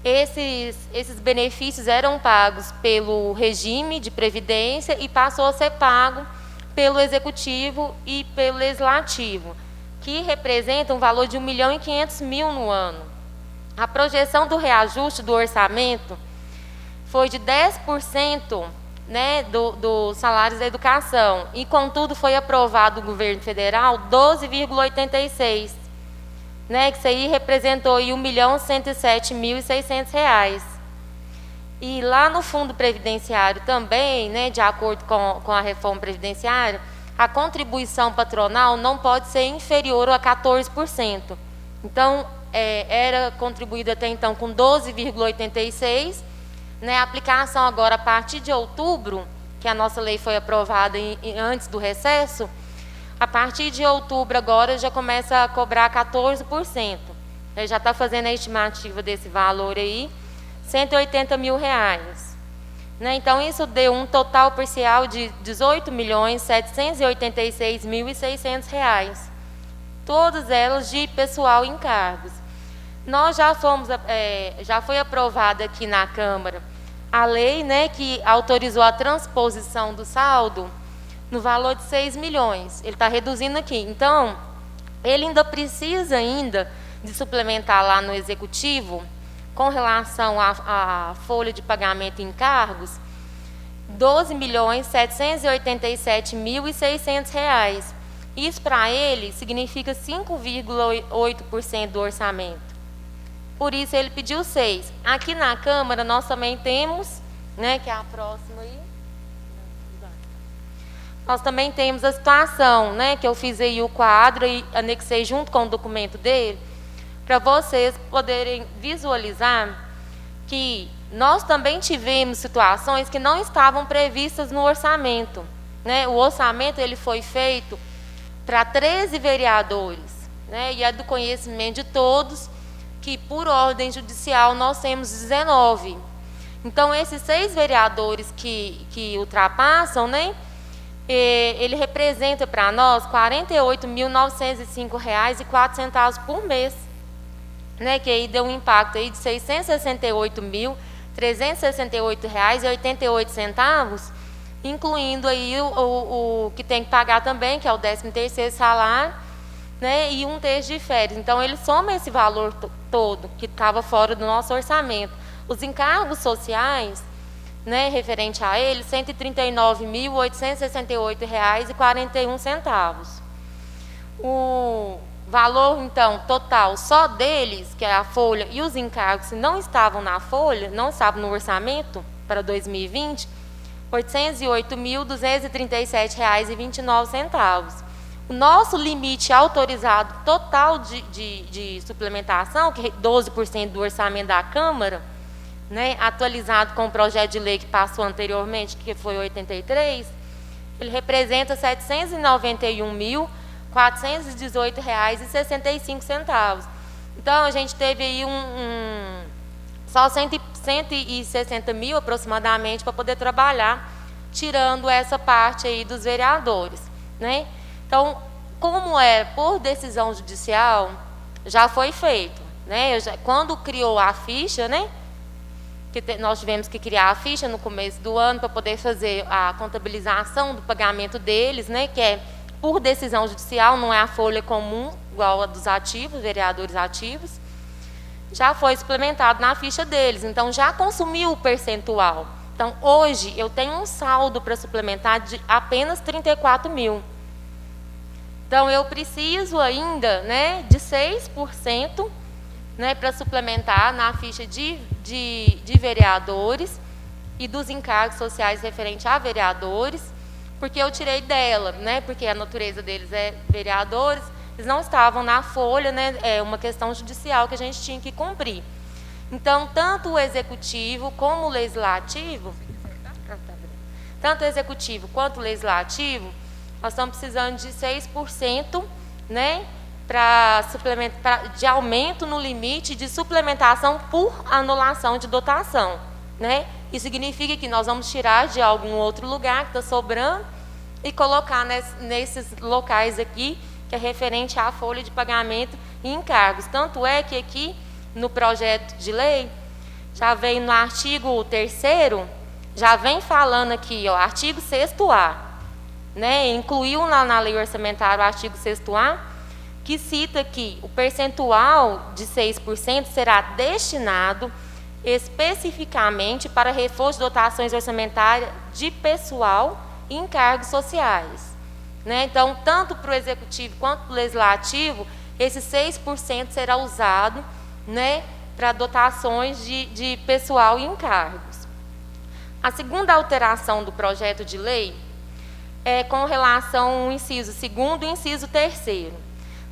Esses benefícios eram pagos pelo regime de previdência e passou a ser pago pelo Executivo e pelo Legislativo, que representa um valor de 1.500.000 no ano. A projeção do reajuste do orçamento foi de 10%, né, dos salários da educação, e, contudo, foi aprovado do governo federal 12,86%. Né, que isso aí representou aí R$ 1.107.600. E lá no fundo previdenciário também, né, de acordo com a reforma previdenciária, a contribuição patronal não pode ser inferior a 14%. Então, era contribuído até então com 12,86%. Né, a aplicação agora, a partir de outubro, que a nossa lei foi aprovada antes do recesso, a partir de outubro agora já começa a cobrar 14%. Ele já está fazendo a estimativa desse valor aí, R$ 180 mil. Né? Então, isso deu um total parcial de R$ 18.786.600. Todas elas de pessoal em cargos. Nós já foi aprovada aqui na Câmara a lei, né, que autorizou a transposição do saldo no valor de 6 milhões. Ele está reduzindo aqui. Então, ele ainda precisa de suplementar lá no Executivo, com relação à folha de pagamento em cargos, R$ 12.787.600. Isso, para ele, significa 5,8% do orçamento. Por isso, ele pediu 6. Aqui na Câmara, nós também temos, né, que é a próxima aí, nós também temos a situação, né, que eu fiz aí o quadro e anexei junto com o documento dele, para vocês poderem visualizar que nós também tivemos situações que não estavam previstas no orçamento. Né? O orçamento ele foi feito para 13 vereadores, né, e é do conhecimento de todos que, por ordem judicial, nós temos 19. Então, esses 6 vereadores que ultrapassam, né, ele representa para nós R$ 48.905,04 por mês, né, que aí deu um impacto aí de R$ 668.368,88, incluindo aí o que tem que pagar também, que é o 13º salário, né, e 1/3 de férias. Então, ele soma esse valor todo que estava fora do nosso orçamento. Os encargos sociais, né, referente a ele, R$ 139.868,41. O valor, então, total só deles, que é a folha, e os encargos que não estavam na folha, não estavam no orçamento para 2020, R$ 808.237,29. O nosso limite autorizado total de suplementação, que é 12% do orçamento da Câmara, né, atualizado com o projeto de lei que passou anteriormente, que foi 83, ele representa R$ 791.418,65. Então, a gente teve aí só 160 mil aproximadamente para poder trabalhar, tirando essa parte aí dos vereadores, né? Então, como é por decisão judicial, já foi feito, né? Quando criou a ficha, né? Nós tivemos que criar a ficha no começo do ano para poder fazer a contabilização do pagamento deles, né? Que é por decisão judicial, não é a folha comum, igual a dos ativos, vereadores ativos. Já foi suplementado na ficha deles, então já consumiu o percentual. Então, hoje, eu tenho um saldo para suplementar de apenas 34 mil. Então, eu preciso ainda, né, de 6%, né, para suplementar na ficha de vereadores e dos encargos sociais referentes a vereadores, porque eu tirei dela, né, porque a natureza deles é vereadores, eles não estavam na folha, né, é uma questão judicial que a gente tinha que cumprir. Então, tanto o executivo como o legislativo, nós estamos precisando de 6%, né, de aumento no limite de suplementação por anulação de dotação, né? Isso significa que nós vamos tirar de algum outro lugar que está sobrando e colocar nesses locais aqui, que é referente à folha de pagamento e encargos. Tanto é que aqui, no projeto de lei, já vem no artigo 3º, já vem falando aqui, ó, artigo 6º-A, né? Incluiu na lei orçamentária o artigo 6º-A, que cita que o percentual de 6% será destinado especificamente para reforço de dotações orçamentárias de pessoal e encargos sociais, né? Então, tanto para o executivo quanto para o legislativo, esse 6% será usado, né, para dotações de pessoal e encargos. A segunda alteração do projeto de lei é com relação ao inciso 2º e inciso 3º.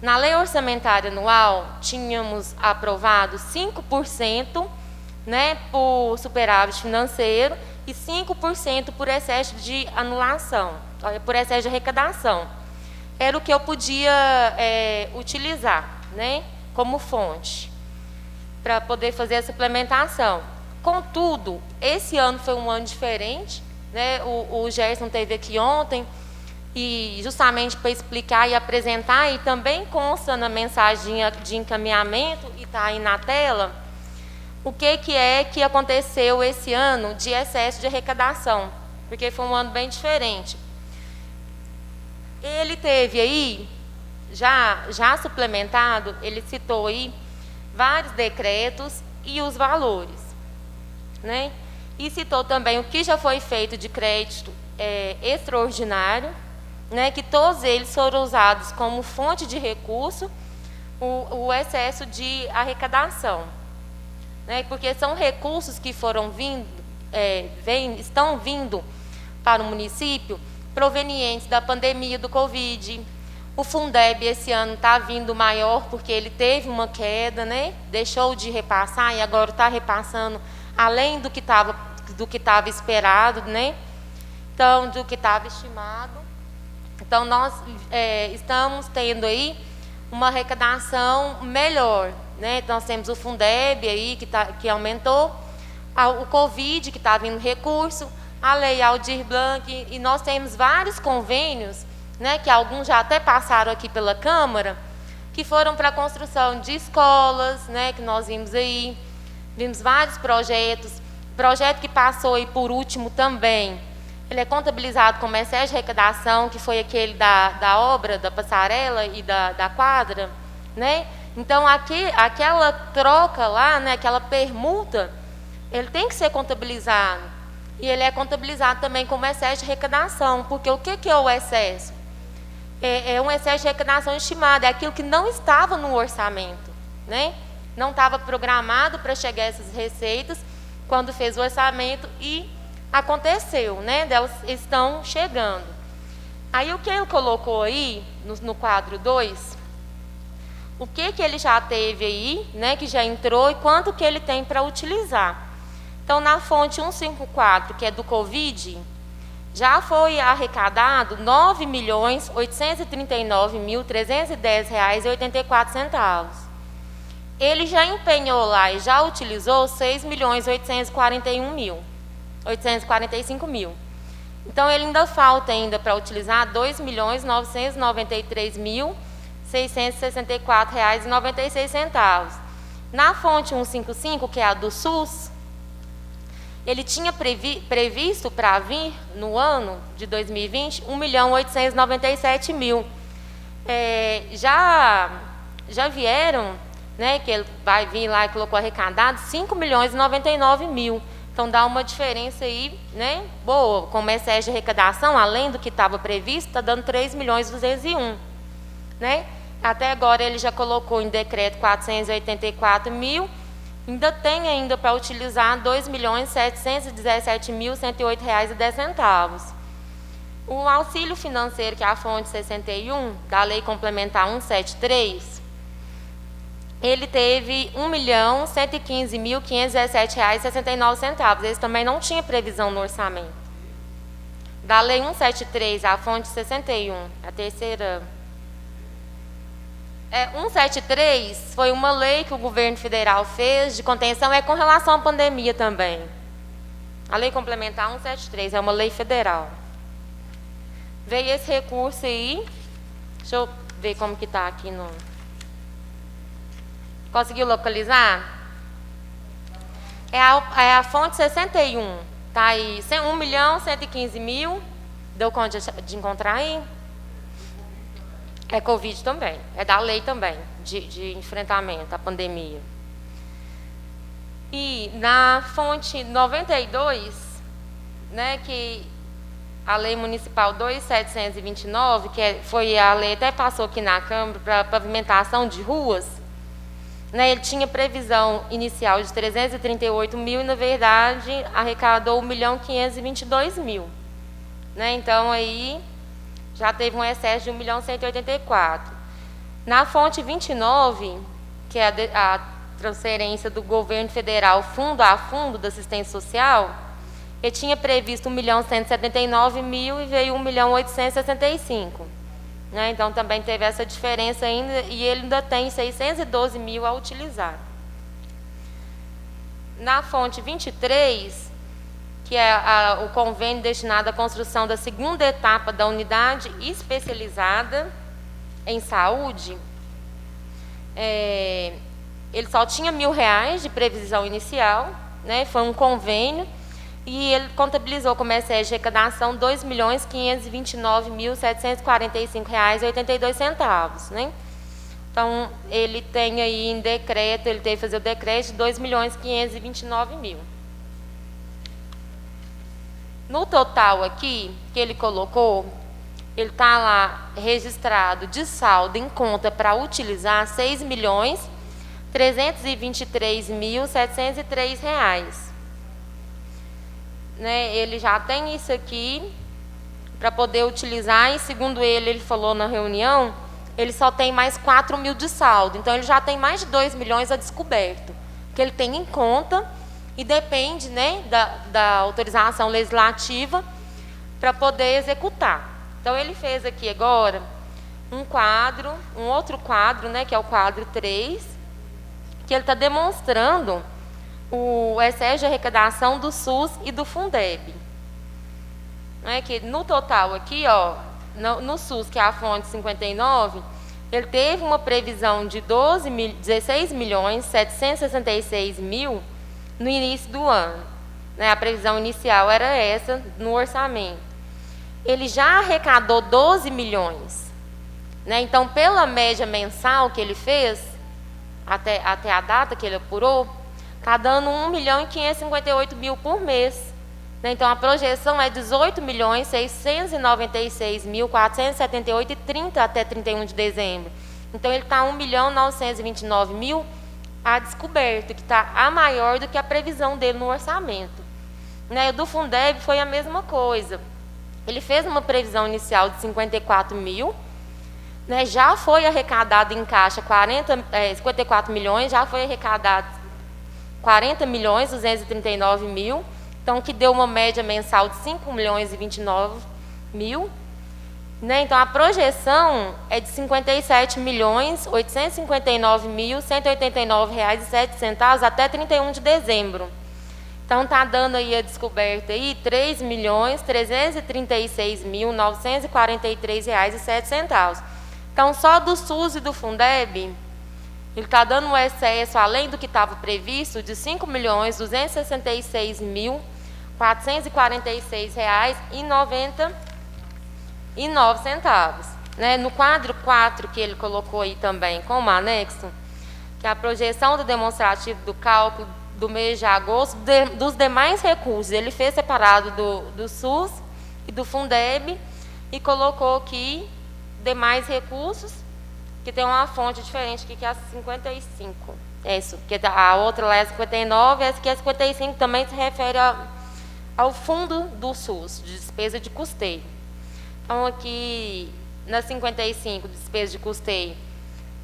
Na lei orçamentária anual, tínhamos aprovado 5%, né, por superávit financeiro e 5% por excesso de anulação, por excesso de arrecadação. Era o que eu podia utilizar, né, como fonte, para poder fazer a suplementação. Contudo, esse ano foi um ano diferente, né, o Gerson esteve aqui ontem, e justamente para explicar e apresentar, e também consta na mensagem de encaminhamento, e está aí na tela, o que aconteceu esse ano de excesso de arrecadação, porque foi um ano bem diferente. Ele teve aí, já suplementado, ele citou aí vários decretos e os valores, né? E citou também o que já foi feito de crédito extraordinário, né, que todos eles foram usados como fonte de recurso, o excesso de arrecadação, né, porque são recursos que estão vindo para o município provenientes da pandemia do Covid. O Fundeb esse ano está vindo maior porque ele teve uma queda, né, deixou de repassar e agora está repassando além do que estava esperado, né, então, do que estava estimado. Então, nós estamos tendo aí uma arrecadação melhor, né? Então, nós temos o Fundeb aí, que aumentou, o Covid, que está vindo recurso, a Lei Aldir Blanc, e nós temos vários convênios, né, que alguns já até passaram aqui pela Câmara, que foram para a construção de escolas, né, que nós vimos aí, vimos vários projetos, projeto que passou aí por último também, ele é contabilizado como excesso de arrecadação, que foi aquele da obra, da passarela e da quadra, né? Então, aquela troca lá, né, aquela permuta, ele tem que ser contabilizado. E ele é contabilizado também como excesso de arrecadação, porque o que é o excesso? É um excesso de arrecadação estimado, é aquilo que não estava no orçamento, né? Não estava programado para chegar essas receitas quando fez o orçamento e aconteceu, né? Elas estão chegando. Aí o que ele colocou aí, no quadro 2, o que ele já teve aí, né? Que já entrou e quanto que ele tem para utilizar. Então, na fonte 154, que é do Covid, já foi arrecadado R$ 9.839.310,84. Ele já empenhou lá e já utilizou R$ 6.845.000. Então, ele ainda falta para utilizar R$ 2.993.664,96. Na fonte 155, que é a do SUS, ele tinha previsto para vir no ano de 2020 R$ 1.897.000. Já vieram, né, que ele vai vir lá e colocou arrecadado R$ 5.099.000. Então dá uma diferença aí, né, boa. Como excesso de arrecadação, além do que estava previsto, está dando R$ 3.201.000, né? Até agora ele já colocou em decreto 484.000. Ainda tem para utilizar R$ 2.717.108,10. O auxílio financeiro, que é a fonte 61 da Lei Complementar 173, ele teve R$ 1.115.517,69. Esse também não tinha previsão no orçamento. Da Lei 173, a fonte 61, a terceira. 173 foi uma lei que o governo federal fez de contenção, com relação à pandemia também. A Lei Complementar 173 é uma lei federal. Veio esse recurso aí. Deixa eu ver como que está aqui no... Conseguiu localizar? É a fonte 61. Está aí, 1.115.000. Deu conta de encontrar aí? É Covid também. É da lei também, de enfrentamento à pandemia. E na fonte 92, né, que a Lei Municipal 2.729, que foi a lei, até passou aqui na Câmara, para pavimentação de ruas, né, ele tinha previsão inicial de 338.000 e, na verdade, arrecadou 1.522.000. Né, então, aí já teve um excesso de 1.184.000. Na fonte 29, que é a transferência do governo federal fundo a fundo da assistência social, ele tinha previsto 1.179.000 e veio 1.865.000. Né? Então, também teve essa diferença ainda, e ele ainda tem 612.000 a utilizar. Na fonte 23, que é o convênio destinado à construção da segunda etapa da unidade especializada em saúde, ele só tinha R$ 1.000 de previsão inicial, né? Foi um convênio, e ele contabilizou como excesso de arrecadação R$ 2.529.745,82. Né? Então, ele tem aí em decreto, ele teve que fazer o decreto de R$ 2.529.000. No total aqui, que ele colocou, ele está lá registrado de saldo em conta para utilizar R$ 6.323.703,00. Né, ele já tem isso aqui para poder utilizar, e segundo ele falou na reunião, ele só tem mais 4.000 de saldo. Então, ele já tem mais de 2 milhões a descoberto, que ele tem em conta, e depende, né, da autorização legislativa para poder executar. Então, ele fez aqui agora um outro quadro, né, que é o quadro 3, que ele está demonstrando o excesso de arrecadação do SUS e do Fundeb. Né, que no total aqui, no SUS, que é a fonte 59, ele teve uma previsão de 16.766.000 no início do ano. Né, a previsão inicial era essa no orçamento. Ele já arrecadou 12 milhões. Né, então, pela média mensal que ele fez, até a data que ele apurou, está dando 1.558.000 por mês. Né? Então, a projeção é 18.696.478,30 até 31 de dezembro. Então, ele está 1.929.000 a descoberto, que está a maior do que a previsão dele no orçamento. Né? O do Fundeb foi a mesma coisa. Ele fez uma previsão inicial de 54.000, né? Já foi arrecadado em caixa 54 milhões, já foi arrecadado 40.239.000, então que deu uma média mensal de 5.029.000, né? Então a projeção é de R$ 57.859.189,07 até 31 de dezembro. Então está dando aí a descoberta aí R$ 3.336.943,07. Então só do SUS e do Fundeb ele está dando um excesso, além do que estava previsto, de R$ 5.266.446,99. Né? No quadro 4, que ele colocou aí também como anexo, que é a projeção do demonstrativo do cálculo do mês de agosto, dos demais recursos. Ele fez separado do SUS e do Fundeb e colocou aqui demais recursos, que tem uma fonte diferente aqui, que é a 55. É isso, porque a outra lá é 59, essa aqui é 55, também se refere ao fundo do SUS, de despesa de custeio. Então, aqui, na 55, despesa de custeio,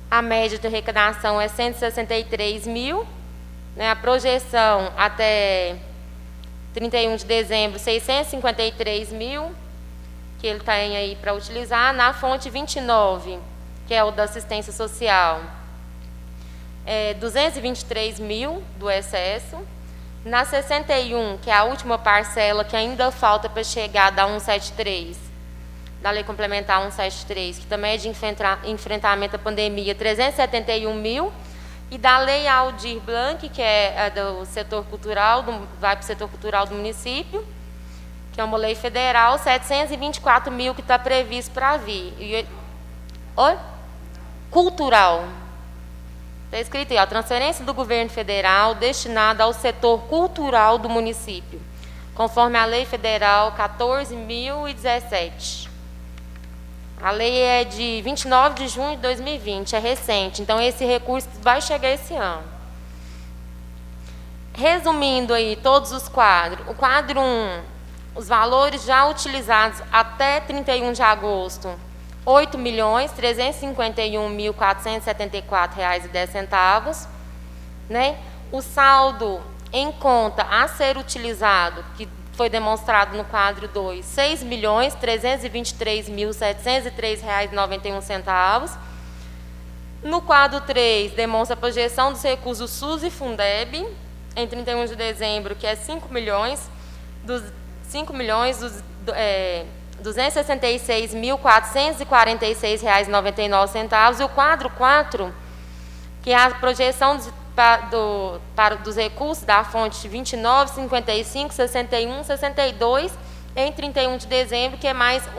a média de arrecadação é 163 mil, né, a projeção até 31 de dezembro, 653 mil, que ele tem aí para utilizar. Na fonte 29, que é o da assistência social, 223 mil do excesso. Na 61, que é a última parcela que ainda falta para chegar da 173, da Lei Complementar 173, que também é de enfrentamento à pandemia, 371 mil. E da Lei Aldir Blanc, que é do setor cultural, vai para o setor cultural do município, que é uma lei federal, 724 mil que está previsto para vir. Oi? Cultural. Está escrito aí, a transferência do governo federal destinada ao setor cultural do município, conforme a lei federal 14.017. A lei é de 29 de junho de 2020, é recente, então esse recurso vai chegar esse ano. Resumindo aí todos os quadros, o quadro 1, os valores já utilizados até 31 de agosto, R$ 8.351.474,10, né? O saldo em conta a ser utilizado, que foi demonstrado no quadro 2, R$ 6.323.703,91. No quadro 3, demonstra a projeção dos recursos SUS e Fundeb em 31 de dezembro, que é R$ 5.266.446,99. E o quadro 4, que é a projeção dos recursos da fonte 29, 55, 61, 62 em 31 de dezembro, que é mais R$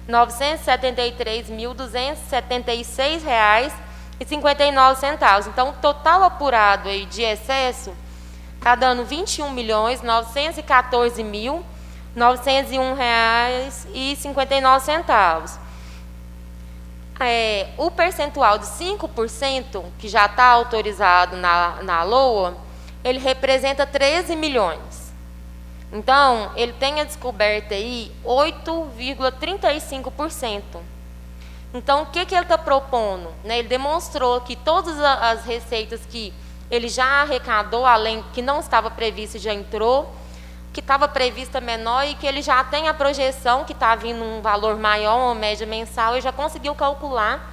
1.973.276,59. Então, o total apurado aí de excesso está dando R$ 21.914.901,59. O percentual de 5%, que já está autorizado na LOA, ele representa 13 milhões. Então, ele tem a descoberta aí 8,35%. Então, o que ele está propondo? Né? Ele demonstrou que todas as receitas que ele já arrecadou, além que não estava previsto, já entrou, que estava prevista menor e que ele já tem a projeção, que está vindo um valor maior, uma média mensal, e já conseguiu calcular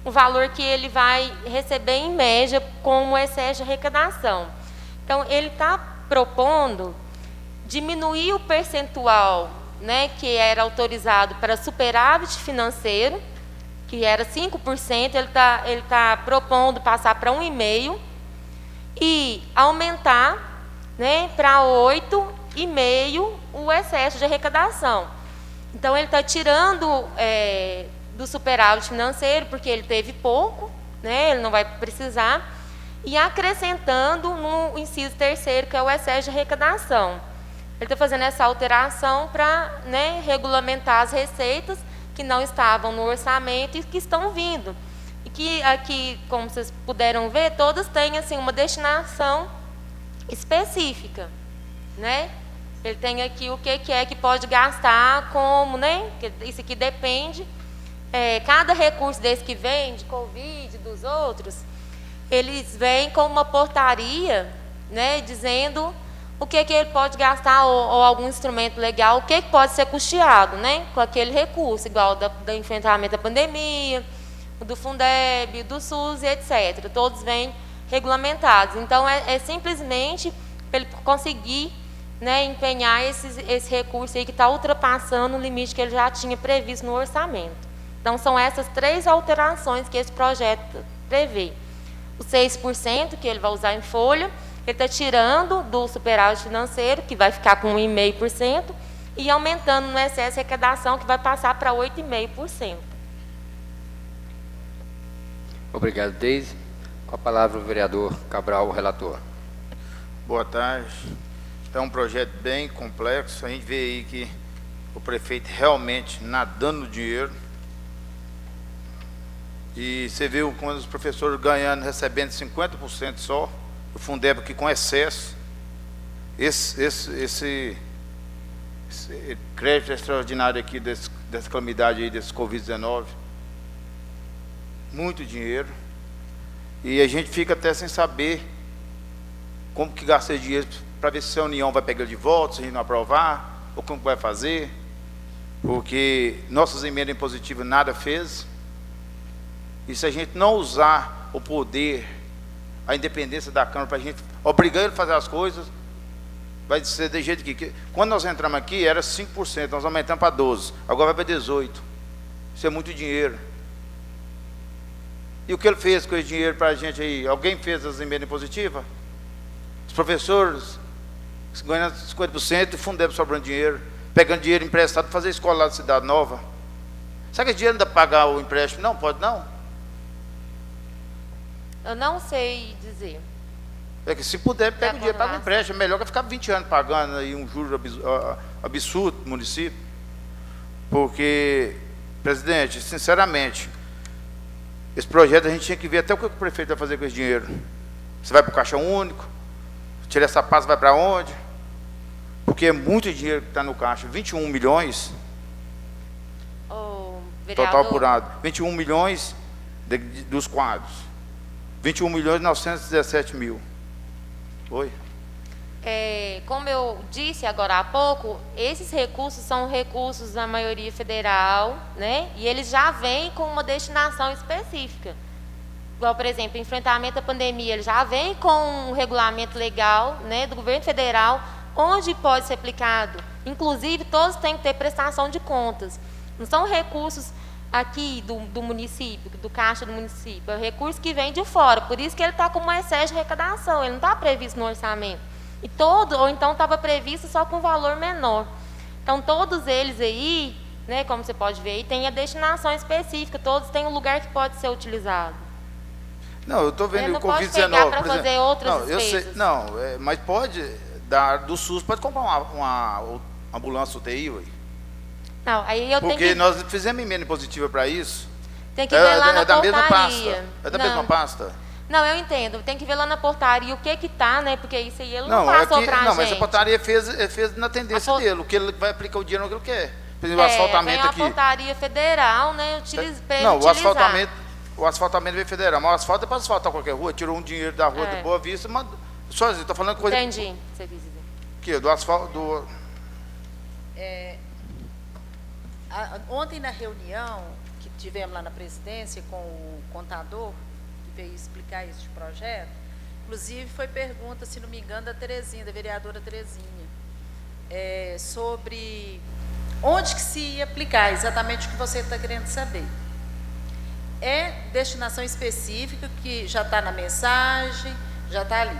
o valor que ele vai receber em média como excesso de arrecadação. Então, ele está propondo diminuir o percentual, né, que era autorizado para superávit financeiro, que era 5%, ele tá propondo passar para 1,5% e aumentar, né, para 8,5% o excesso de arrecadação. Então, ele está tirando do superávit financeiro, porque ele teve pouco, né, ele não vai precisar, e acrescentando no inciso 3º, que é o excesso de arrecadação. Ele está fazendo essa alteração para, né, regulamentar as receitas que não estavam no orçamento e que estão vindo. E que aqui, como vocês puderam ver, todas têm assim, uma destinação específica, né? Ele tem aqui o que é que pode gastar, como, né? Isso aqui depende. Cada recurso desse que vem, de Covid, dos outros, eles vêm com uma portaria, né, dizendo o que ele pode gastar ou algum instrumento legal, o que pode ser custeado, né, com aquele recurso, igual do enfrentamento à pandemia, do Fundeb, do SUS, etc. Todos vêm regulamentados. Então, é simplesmente para ele conseguir, né, empenhar esse recurso aí que está ultrapassando o limite que ele já tinha previsto no orçamento. Então, são essas 3 alterações que esse projeto prevê. O 6% que ele vai usar em folha, ele está tirando do superávit financeiro, que vai ficar com 1,5%, e aumentando no excesso de arrecadação, que vai passar para 8,5%. Obrigado, Deise. Com a palavra o vereador Cabral, o relator. Boa tarde. É um projeto bem complexo. A gente vê aí que o prefeito realmente nadando no dinheiro. E você viu quando os professores ganhando, recebendo 50% só, o Fundeb aqui com excesso. Esse crédito extraordinário aqui dessa calamidade aí, desse Covid-19. Muito dinheiro. E a gente fica até sem saber como que gasta esse dinheiro, para ver se a União vai pegar de volta, se a gente não aprovar, ou como vai fazer, porque nossas emendas impositivas nada fez. E se a gente não usar o poder, a independência da Câmara, para a gente obrigar ele a fazer as coisas, vai ser de jeito que quando nós entramos aqui era 5%, nós aumentamos para 12%, agora vai para 18%. Isso é muito dinheiro. E o que ele fez com esse dinheiro para a gente aí? Alguém fez as emendas impositivas? Os professores ganhando 50% e Fundeb sobrando dinheiro, pegando dinheiro emprestado para fazer escola lá da Cidade Nova. Será que esse dinheiro ainda pagar o empréstimo? Não, pode não? Eu não sei dizer. É que se puder, pega o dinheiro, paga o empréstimo. É melhor que ficar 20 anos pagando aí um juro absurdo no município. Porque, presidente, sinceramente, esse projeto a gente tinha que ver até o que o prefeito vai fazer com esse dinheiro. Você vai para o caixa único, tira essa pasta, vai para onde? Porque é muito dinheiro que está no caixa, 21 milhões, total apurado, 21 milhões dos quadros, 21 milhões e 917 mil. Oi? Como eu disse agora há pouco, esses recursos são recursos da maioria federal, né? E eles já vêm com uma destinação específica. Igual, por exemplo, enfrentamento à pandemia, ele já vem com um regulamento legal, né, do governo federal, onde pode ser aplicado. Inclusive, todos têm que ter prestação de contas. Não são recursos aqui do município, do caixa do município, é recurso que vem de fora. Por isso que ele está com um excesso de arrecadação, ele não está previsto no orçamento. Ou então estava previsto só com valor menor. Então, todos eles aí, né, como você pode ver aí, tem a destinação específica, todos têm um lugar que pode ser utilizado. Não, eu estou vendo o Covid-19. Não pode pegar para fazer outras despesas. Mas pode dar do SUS, pode comprar uma ambulância UTI, ué. Não, aí eu porque tenho que... nós fizemos emenda positiva para isso. Tem que ver lá na da portaria. Mesma pasta. É da mesma pasta? Não, eu entendo. Tem que ver lá na portaria o que está, né? Porque isso aí ele não passou para a gente. Não, mas a portaria fez na tendência dele. O que ele vai aplicar o dinheiro no que ele quer. Por exemplo, o asfaltamento aqui. Tem a portaria federal, né? O asfaltamento veio federal. Mas o asfalto é para asfaltar qualquer rua. Tirou um dinheiro da rua de Boa Vista, mas só estou falando coisa... Entendi, você quis dizer. Que do asfalto... Ontem na reunião que tivemos lá na presidência com o contador, que veio explicar este projeto, inclusive foi pergunta, se não me engano, da Terezinha, da vereadora Terezinha, sobre onde que se ia aplicar, exatamente o que você está querendo saber. É destinação específica, que já está na mensagem, já está ali.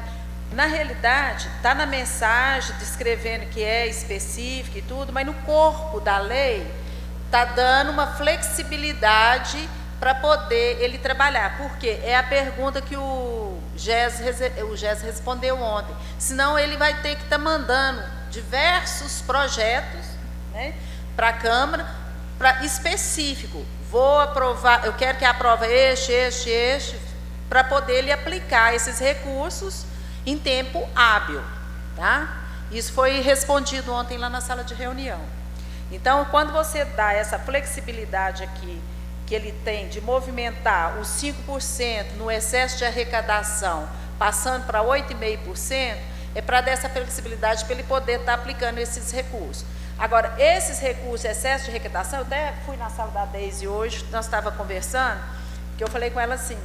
Na realidade, está na mensagem, descrevendo que é específico e tudo, mas no corpo da lei está dando uma flexibilidade para poder ele trabalhar. Por quê? É a pergunta que o GES respondeu ontem. Senão ele vai ter que estar mandando diversos projetos, né, para a Câmara, específico. Vou aprovar, eu quero que aprove este, para poder ele aplicar esses recursos em tempo hábil, tá? Isso foi respondido ontem lá na sala de reunião. Então, quando você dá essa flexibilidade aqui, que ele tem de movimentar os 5% no excesso de arrecadação, passando para 8,5%, é para dar essa flexibilidade para ele poder estar aplicando esses recursos. Agora, esses recursos, excesso de arrecadação, eu até fui na sala da Deise hoje, nós estávamos conversando, que eu falei com ela assim,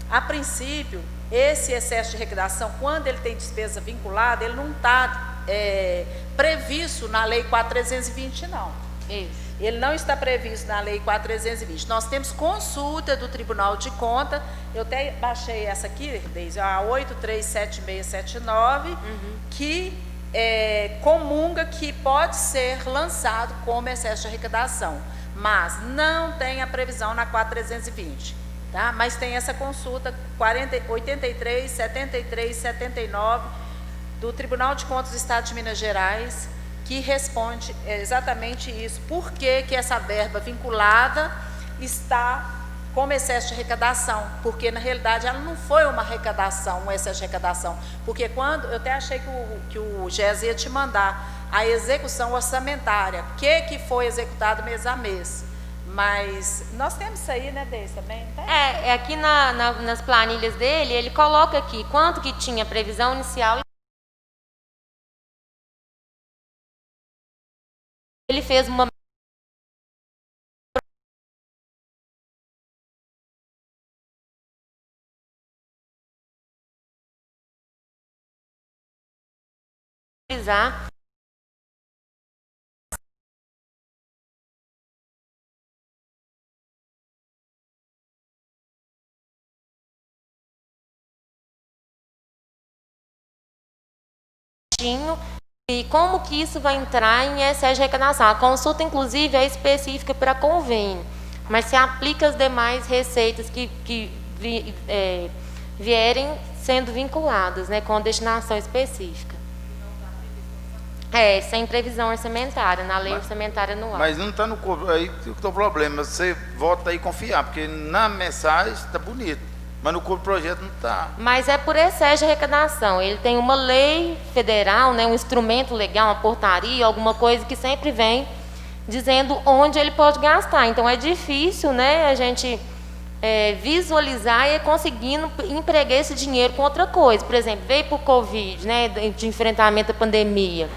a princípio, esse excesso de arrecadação, quando ele tem despesa vinculada, ele não está previsto na Lei 4.320, não. Isso. Ele não está previsto na Lei 4.320. Nós temos consulta do Tribunal de Contas, eu até baixei essa aqui, Deise, a 837679, que comunga que pode ser lançado como excesso de arrecadação, mas não tem a previsão na 4.320. Tá? Mas tem essa consulta 83, 73, 79 do Tribunal de Contas do Estado de Minas Gerais, que responde exatamente isso. Por que que essa verba vinculada está como excesso de arrecadação? Porque, na realidade, ela não foi uma arrecadação, um excesso de arrecadação. Porque quando, eu até achei que o GES ia te mandar a execução orçamentária, o que foi executado mês a mês. Mas nós temos isso aí, né, Deise, também? Não tem? Aqui nas planilhas dele, ele coloca aqui quanto que tinha previsão inicial. Ele fez uma e como que isso vai entrar em excesso de arrecadação. A consulta, inclusive, é específica para convênio, mas se aplica as demais receitas que vierem sendo vinculadas, né, com destinação específica. Sem previsão orçamentária, na lei orçamentária anual. Mas não está no corpo, aí que está o problema, você vota aí confiar, porque na mensagem está bonito, mas no corpo do projeto não está. Mas é por excesso de arrecadação. Ele tem uma lei federal, né, um instrumento legal, uma portaria, alguma coisa que sempre vem dizendo onde ele pode gastar. Então é difícil, né, a gente visualizar e conseguindo empregar esse dinheiro com outra coisa. Por exemplo, veio para o Covid, né, de enfrentamento à pandemia.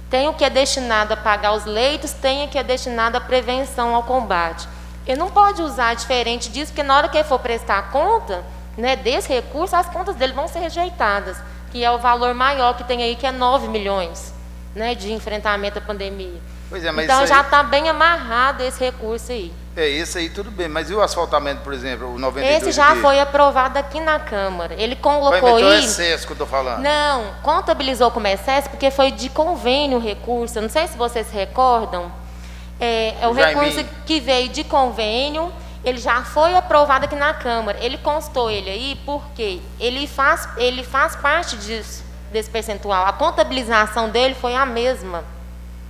Tem o que é destinado a pagar os leitos, tem o que é destinado à prevenção ao combate. Ele não pode usar diferente disso, porque na hora que ele for prestar conta, né, desse recurso, as contas dele vão ser rejeitadas, que é o valor maior que tem aí, que é 9 milhões, né, de enfrentamento à pandemia. Pois é, mas então já está bem amarrado esse recurso aí. Esse aí tudo bem, mas e o asfaltamento, por exemplo, o 92? Esse já foi aprovado aqui na Câmara. Ele colocou aí... Então é excesso que eu estou falando. Não, contabilizou como excesso porque foi de convênio o recurso. Eu não sei se vocês se recordam. É o recurso que veio de convênio, ele já foi aprovado aqui na Câmara. Ele constou ele aí porque ele faz parte desse percentual. A contabilização dele foi a mesma.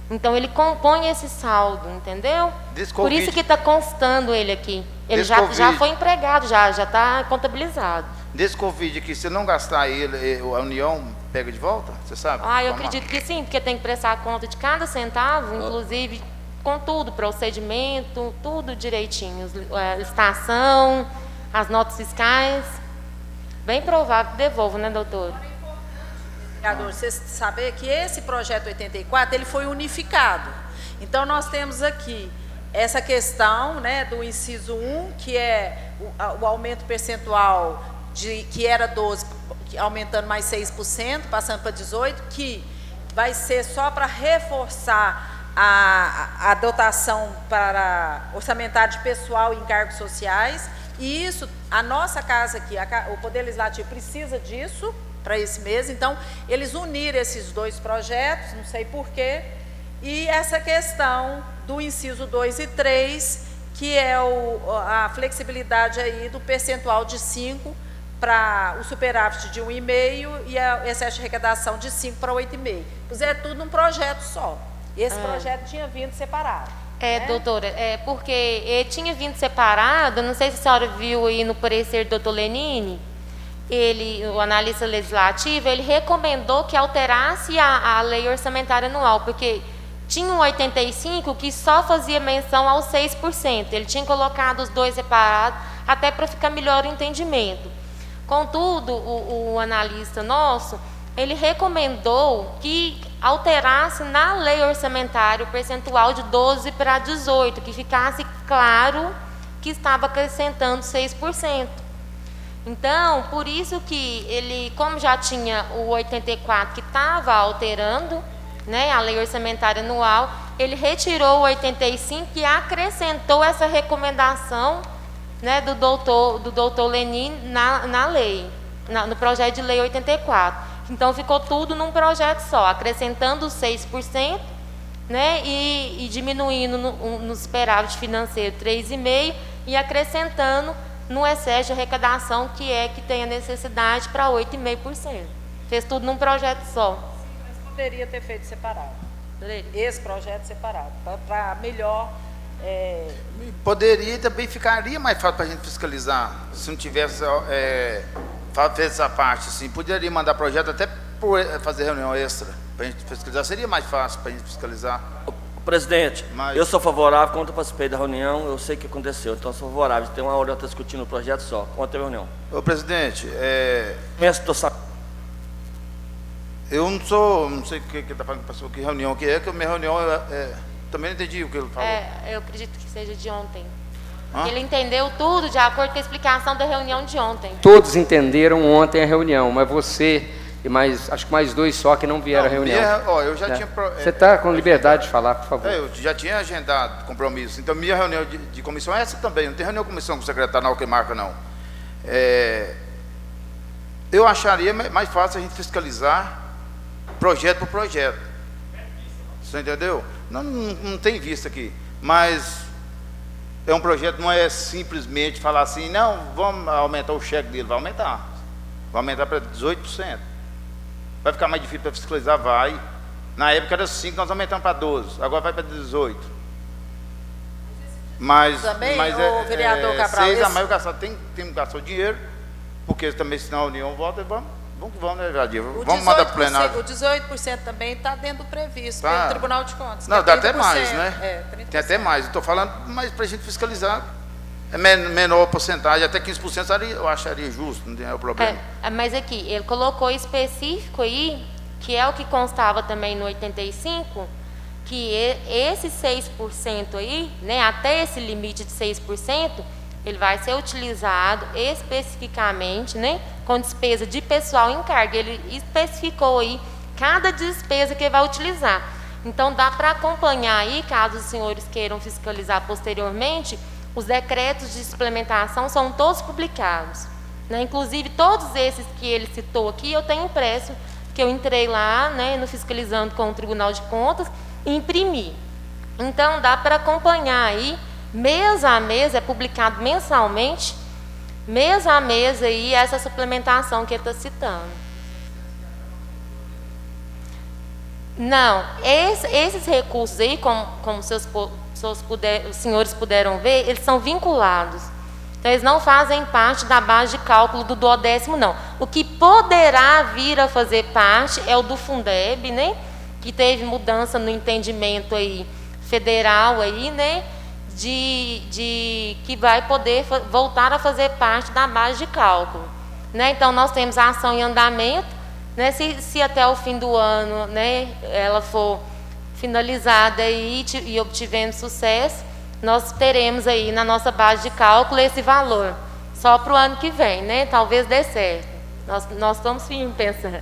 Então, ele compõe esse saldo, entendeu? Por isso que está constando ele aqui. Ele já foi empregado, já está contabilizado. Desse Covid aqui, se não gastar ele, a União pega de volta? Você sabe? Eu acredito que sim, porque tem que prestar conta de cada centavo, inclusive com tudo, procedimento, tudo direitinho. A licitação, as notas fiscais. Bem provável que devolva, né, doutor? Você saber que esse projeto 84 ele foi unificado. Então nós temos aqui essa questão, né, do inciso 1, que é o aumento percentual que era 12, aumentando mais 6%, passando para 18%, que vai ser só para reforçar a dotação para orçamentário de pessoal e encargos sociais. E isso, a nossa casa aqui, o Poder Legislativo precisa disso para esse mês, então eles uniram esses dois projetos, não sei porquê, e essa questão do inciso 2 e 3, que é a flexibilidade aí do percentual de 5 para o superávit de 1,5 e o excesso de arrecadação de 5 para 8,5. Puseram tudo num projeto só. Esse projeto tinha vindo separado. Né? Doutora, porque ele tinha vindo separado, não sei se a senhora viu aí no parecer do doutor Lenine, o analista legislativo, ele recomendou que alterasse a lei orçamentária anual, porque Tinha um 85 que só fazia menção aos 6%. Ele tinha colocado os dois separados, até para ficar melhor o entendimento. Contudo, o analista nosso, ele recomendou que alterasse na lei orçamentária o percentual de 12 para 18, que ficasse claro que estava acrescentando 6%. Então, por isso que ele, como já tinha o 84 que estava alterando, né, a lei orçamentária anual, ele retirou o 85 e acrescentou essa recomendação, né, do doutor Lenin na lei, no projeto de lei 84. Então, ficou tudo num projeto só, acrescentando os 6%, né, e diminuindo no superávit financeiro 3,5% e acrescentando no excesso de arrecadação, que tem a necessidade, para 8,5%. Fez tudo num projeto só. Mas poderia ter feito separado. Poderia. Esse projeto separado, para melhor... Poderia, também ficaria mais fácil para a gente fiscalizar, se não tivesse feito essa parte, assim. Poderia mandar projeto até por fazer reunião extra para a gente fiscalizar, seria mais fácil para a gente fiscalizar. Presidente, Mas... eu sou favorável, quando eu participei da reunião, eu sei o que aconteceu, então eu sou favorável. Tem uma hora eu estou discutindo o projeto só, ontem a reunião. Ô, presidente, eu não sei o que está falando, passou, que reunião que é, que a minha reunião também não entendi o que ele falou. Eu acredito que seja de ontem. Ele entendeu tudo de acordo com a explicação da reunião de ontem. Todos entenderam ontem a reunião, mas você e acho que mais dois só que não vieram à reunião. Eu já tinha... Você está com liberdade de falar, por favor. Eu já tinha agendado compromisso. Então, minha reunião de comissão é essa também. Não tem reunião de comissão com o secretário na Alquemarca, não. Eu acharia mais fácil a gente fiscalizar projeto por projeto. Você entendeu? Não tem vista aqui. Mas é um projeto, não é simplesmente falar assim, não, vamos aumentar o cheque dele. Vai aumentar. Vai aumentar para 18%. Vai ficar mais difícil para fiscalizar? Vai. Na época era 5, nós aumentamos para 12. Agora vai para 18. Mas o vereador Cabral, 6 a mais tem que gastar o dinheiro, porque também senão a União volta e vamos né, Jadir? Vamos mandar para o plenário. O 18% também está dentro do previsto Tá. pelo Tribunal de Contas. Não, que dá é até 30%, mais, né? 30%. Tem até mais. Eu estou falando, mas para a gente fiscalizar, é menor porcentagem, até 15% eu acharia justo, não tem problema. Mas aqui, ele colocou específico aí, que é o que constava também no 85, que esse 6% aí, né, até esse limite de 6%, ele vai ser utilizado especificamente, né, com despesa de pessoal em carga. Ele especificou aí cada despesa que ele vai utilizar. Então, dá para acompanhar aí, caso os senhores queiram fiscalizar posteriormente, os decretos de implementação são todos publicados, né? Inclusive, todos esses que ele citou aqui, eu tenho impresso, que eu entrei lá, né, no Fiscalizando com o Tribunal de Contas, e imprimi. Então, dá para acompanhar aí, mês a mês, é publicado mensalmente, mês a mês aí, essa suplementação que ele está citando. Não, esses recursos aí, como os senhores puderam ver, eles são vinculados. Então, eles não fazem parte da base de cálculo do 12º, não. O que poderá vir a fazer parte é o do Fundeb, né? Que teve mudança no entendimento aí federal aí, né? Que vai poder voltar a fazer parte da base de cálculo, né? Então, nós temos a ação em andamento, né? Se até o fim do ano, né, ela for finalizada e obtivemos sucesso, nós teremos aí na nossa base de cálculo esse valor, só para o ano que vem, né? Talvez dê certo. Nós estamos firmes pensando.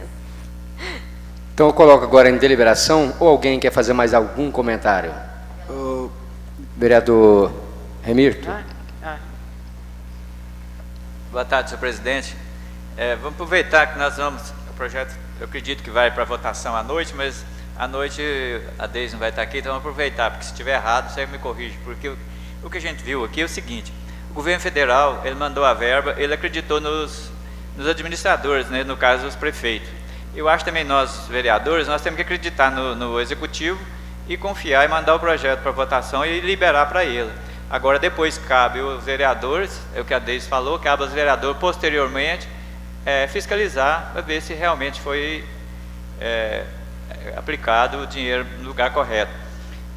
Então eu coloco agora em deliberação, ou alguém quer fazer mais algum comentário? Vereador Remirto. Boa tarde, senhor presidente. Vamos aproveitar que nós vamos, o projeto, eu acredito que vai para votação à noite, mas à noite a Deise não vai estar aqui, então vamos aproveitar, porque se estiver errado, você me corrige, porque o que a gente viu aqui é o seguinte: o governo federal, ele mandou a verba, ele acreditou nos administradores, né, no caso os prefeitos. Eu acho também nós, vereadores, nós temos que acreditar no executivo e confiar e mandar o projeto para votação e liberar para ele. Agora, depois cabe os vereadores, é o que a Deise falou, cabe aos vereadores posteriormente fiscalizar para ver se realmente foi aplicado o dinheiro no lugar correto.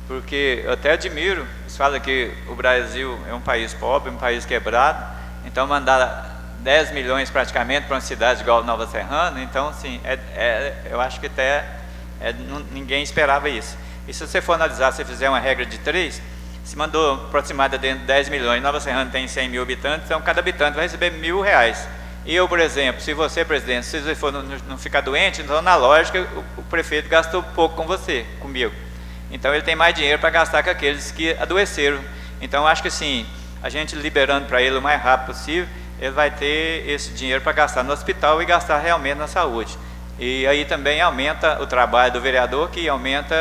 porque eu até admiro, eles falam que o Brasil é um país pobre, um país quebrado, então mandar 10 milhões praticamente para uma cidade igual Nova Serrana, então, assim, eu acho que até ninguém esperava isso. E se você for analisar, se você fizer uma regra de 3, se mandou aproximadamente 10 milhões, Nova Serrana tem 100 mil habitantes, então cada habitante vai receber R$1.000. E eu, por exemplo, se você, presidente, se você for não ficar doente, então na lógica o prefeito gastou pouco com você, comigo. Então ele tem mais dinheiro para gastar com aqueles que adoeceram. Então eu acho que assim, a gente liberando para ele o mais rápido possível, ele vai ter esse dinheiro para gastar no hospital e gastar realmente na saúde. E aí também aumenta o trabalho do vereador, que aumenta,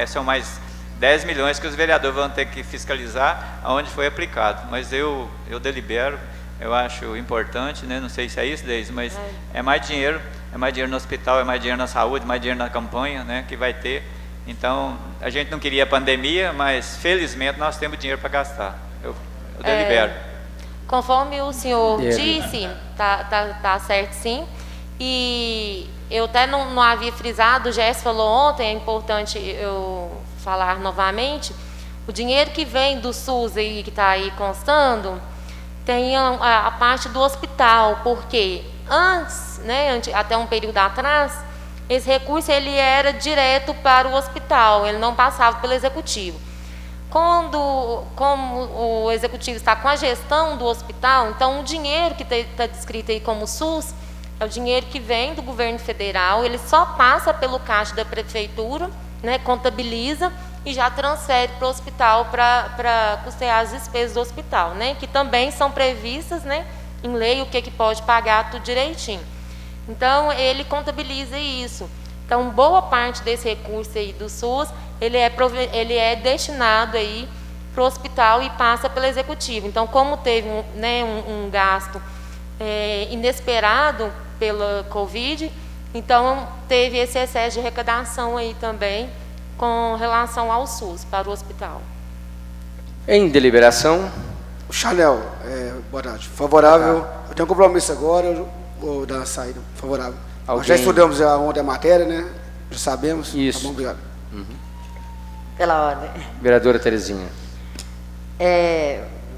são mais 10 milhões que os vereadores vão ter que fiscalizar aonde foi aplicado. Mas eu delibero, eu acho importante, né? Não sei se é isso, Deise, mas é mais dinheiro no hospital, é mais dinheiro na saúde, mais dinheiro na campanha, né? Que vai ter. Então, a gente não queria pandemia, mas felizmente nós temos dinheiro para gastar. Eu delibero. Conforme o senhor disse, tá certo sim. E eu até não havia frisado, o Jéssica falou ontem, é importante eu falar novamente, o dinheiro que vem do SUS aí, que está aí constando, tem a parte do hospital, porque antes, né, até um período atrás, esse recurso ele era direto para o hospital, ele não passava pelo executivo. Como o executivo está com a gestão do hospital, então o dinheiro que está descrito aí como SUS é o dinheiro que vem do governo federal, ele só passa pelo caixa da prefeitura, né, contabiliza e já transfere para o hospital para custear as despesas do hospital, né, que também são previstas, né, em lei o que pode pagar tudo direitinho. Então ele contabiliza isso. Então boa parte desse recurso aí do SUS ele é destinado aí para o hospital e passa pelo executivo. Então como teve um gasto inesperado pela Covid, então teve esse excesso de arrecadação aí também com relação ao SUS para o hospital. Em deliberação. O Chanel, boa tarde. Favorável. Eu tenho um compromisso agora, eu vou dar uma saída. Favorável. Nós já estudamos ontem a matéria, né? Já sabemos. Isso. Tá bom, obrigado. Pela ordem. Vereadora Terezinha.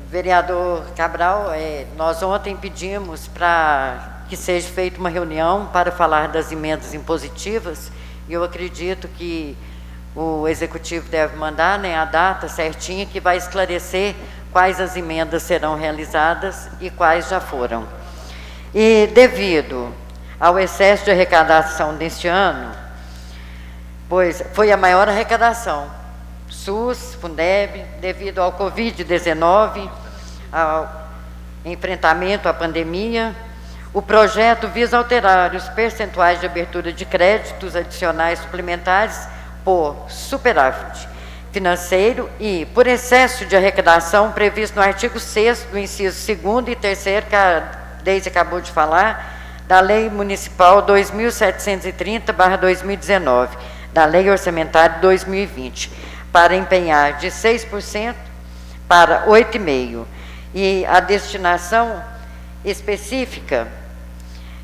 Vereador Cabral, nós ontem pedimos para que seja feita uma reunião para falar das emendas impositivas, e eu acredito que o Executivo deve mandar, né, a data certinha que vai esclarecer quais as emendas serão realizadas e quais já foram. E devido ao excesso de arrecadação deste ano, pois foi a maior arrecadação, SUS, Fundeb, devido ao Covid-19, ao enfrentamento à pandemia, o projeto visa alterar os percentuais de abertura de créditos adicionais suplementares por superávit financeiro e por excesso de arrecadação previsto no artigo 6º do inciso 2º e 3º, que a Deise acabou de falar, da Lei Municipal 2730/2019, da Lei Orçamentária 2020, para empenhar de 6% para 8,5%. E a destinação específica,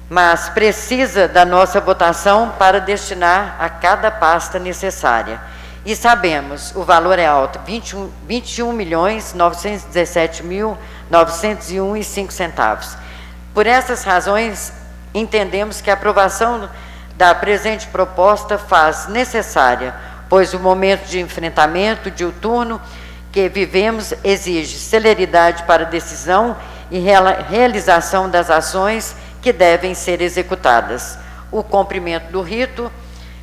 mas precisa da nossa votação para destinar a cada pasta necessária. E sabemos, o valor é alto, 21.917.901,05. Por essas razões, entendemos que a aprovação da presente proposta faz necessária, pois o momento de enfrentamento diuturno que vivemos exige celeridade para a decisão e realização das ações que devem ser executadas. O cumprimento do rito,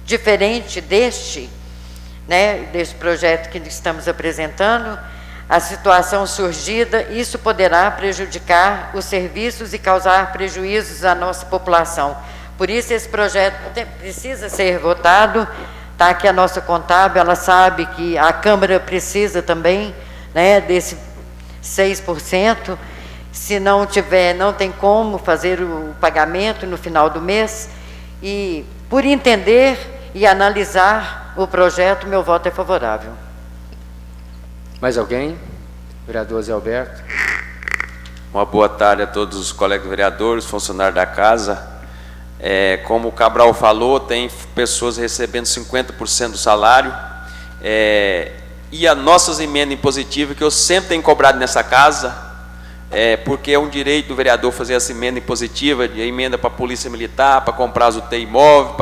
diferente deste projeto que estamos apresentando, a situação surgida, isso poderá prejudicar os serviços e causar prejuízos à nossa população. Por isso, esse projeto precisa ser votado. Está aqui a nossa contábil, ela sabe que a Câmara precisa também, né, desse 6%. Se não tiver, não tem como fazer o pagamento no final do mês. E, por entender e analisar o projeto, meu voto é favorável. Mais alguém? Vereador Zé Alberto. Uma boa tarde a todos os colegas vereadores, funcionários da casa. Como o Cabral falou, tem pessoas recebendo 50% do salário. e as nossas emendas impositivas, que eu sempre tenho cobrado nessa casa, porque é um direito do vereador fazer essa emenda impositiva, de emenda para a Polícia Militar, para comprar as UTI imóvel,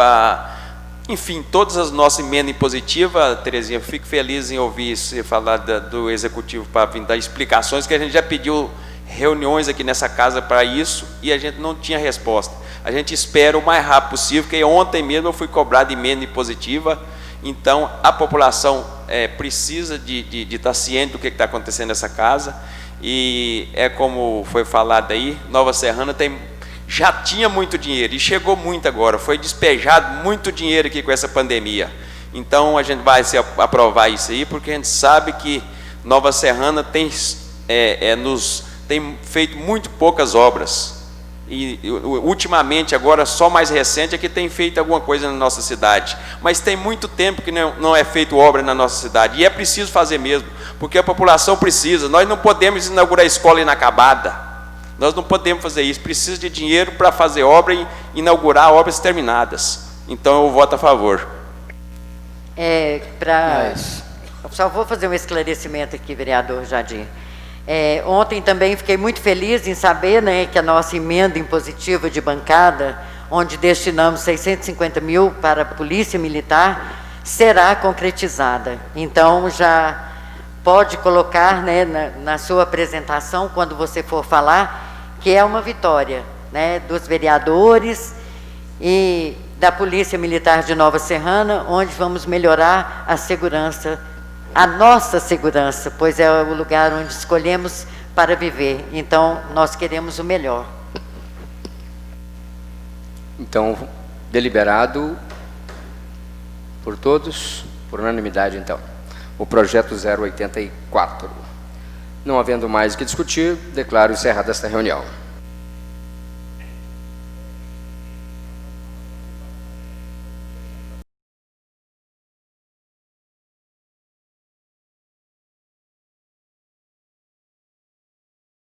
enfim, todas as nossas emendas impositivas. Terezinha, eu fico feliz em ouvir você falar do Executivo para vir dar explicações, que a gente já pediu reuniões aqui nessa casa para isso e a gente não tinha resposta. A gente espera o mais rápido possível, porque ontem mesmo eu fui cobrado emenda impositiva. Então, a população precisa de estar ciente do que está acontecendo nessa casa. E como foi falado aí, Nova Serrana já tinha muito dinheiro e chegou muito agora. Foi despejado muito dinheiro aqui com essa pandemia. Então, a gente vai aprovar isso aí, porque a gente sabe que Nova Serrana tem feito muito poucas obras. E ultimamente, agora só mais recente é que tem feito alguma coisa na nossa cidade, mas tem muito tempo que não é feito obra na nossa cidade, e é preciso fazer mesmo, porque a população precisa. Nós não podemos inaugurar escola inacabada, nós não podemos fazer isso, precisa de dinheiro para fazer obra e inaugurar obras terminadas. Então eu voto a favor. Só vou fazer um esclarecimento aqui, vereador Jadir. Ontem também fiquei muito feliz em saber, né, que a nossa emenda impositiva de bancada, onde destinamos 650 mil para a Polícia Militar, será concretizada. Então, já pode colocar, né, na sua apresentação, quando você for falar, que é uma vitória, né, dos vereadores e da Polícia Militar de Nova Serrana, onde vamos melhorar a segurança, a nossa segurança, pois é o lugar onde escolhemos para viver. Então, nós queremos o melhor. Então, deliberado por todos, por unanimidade, então. O projeto 084. Não havendo mais o que discutir, declaro encerrada esta reunião.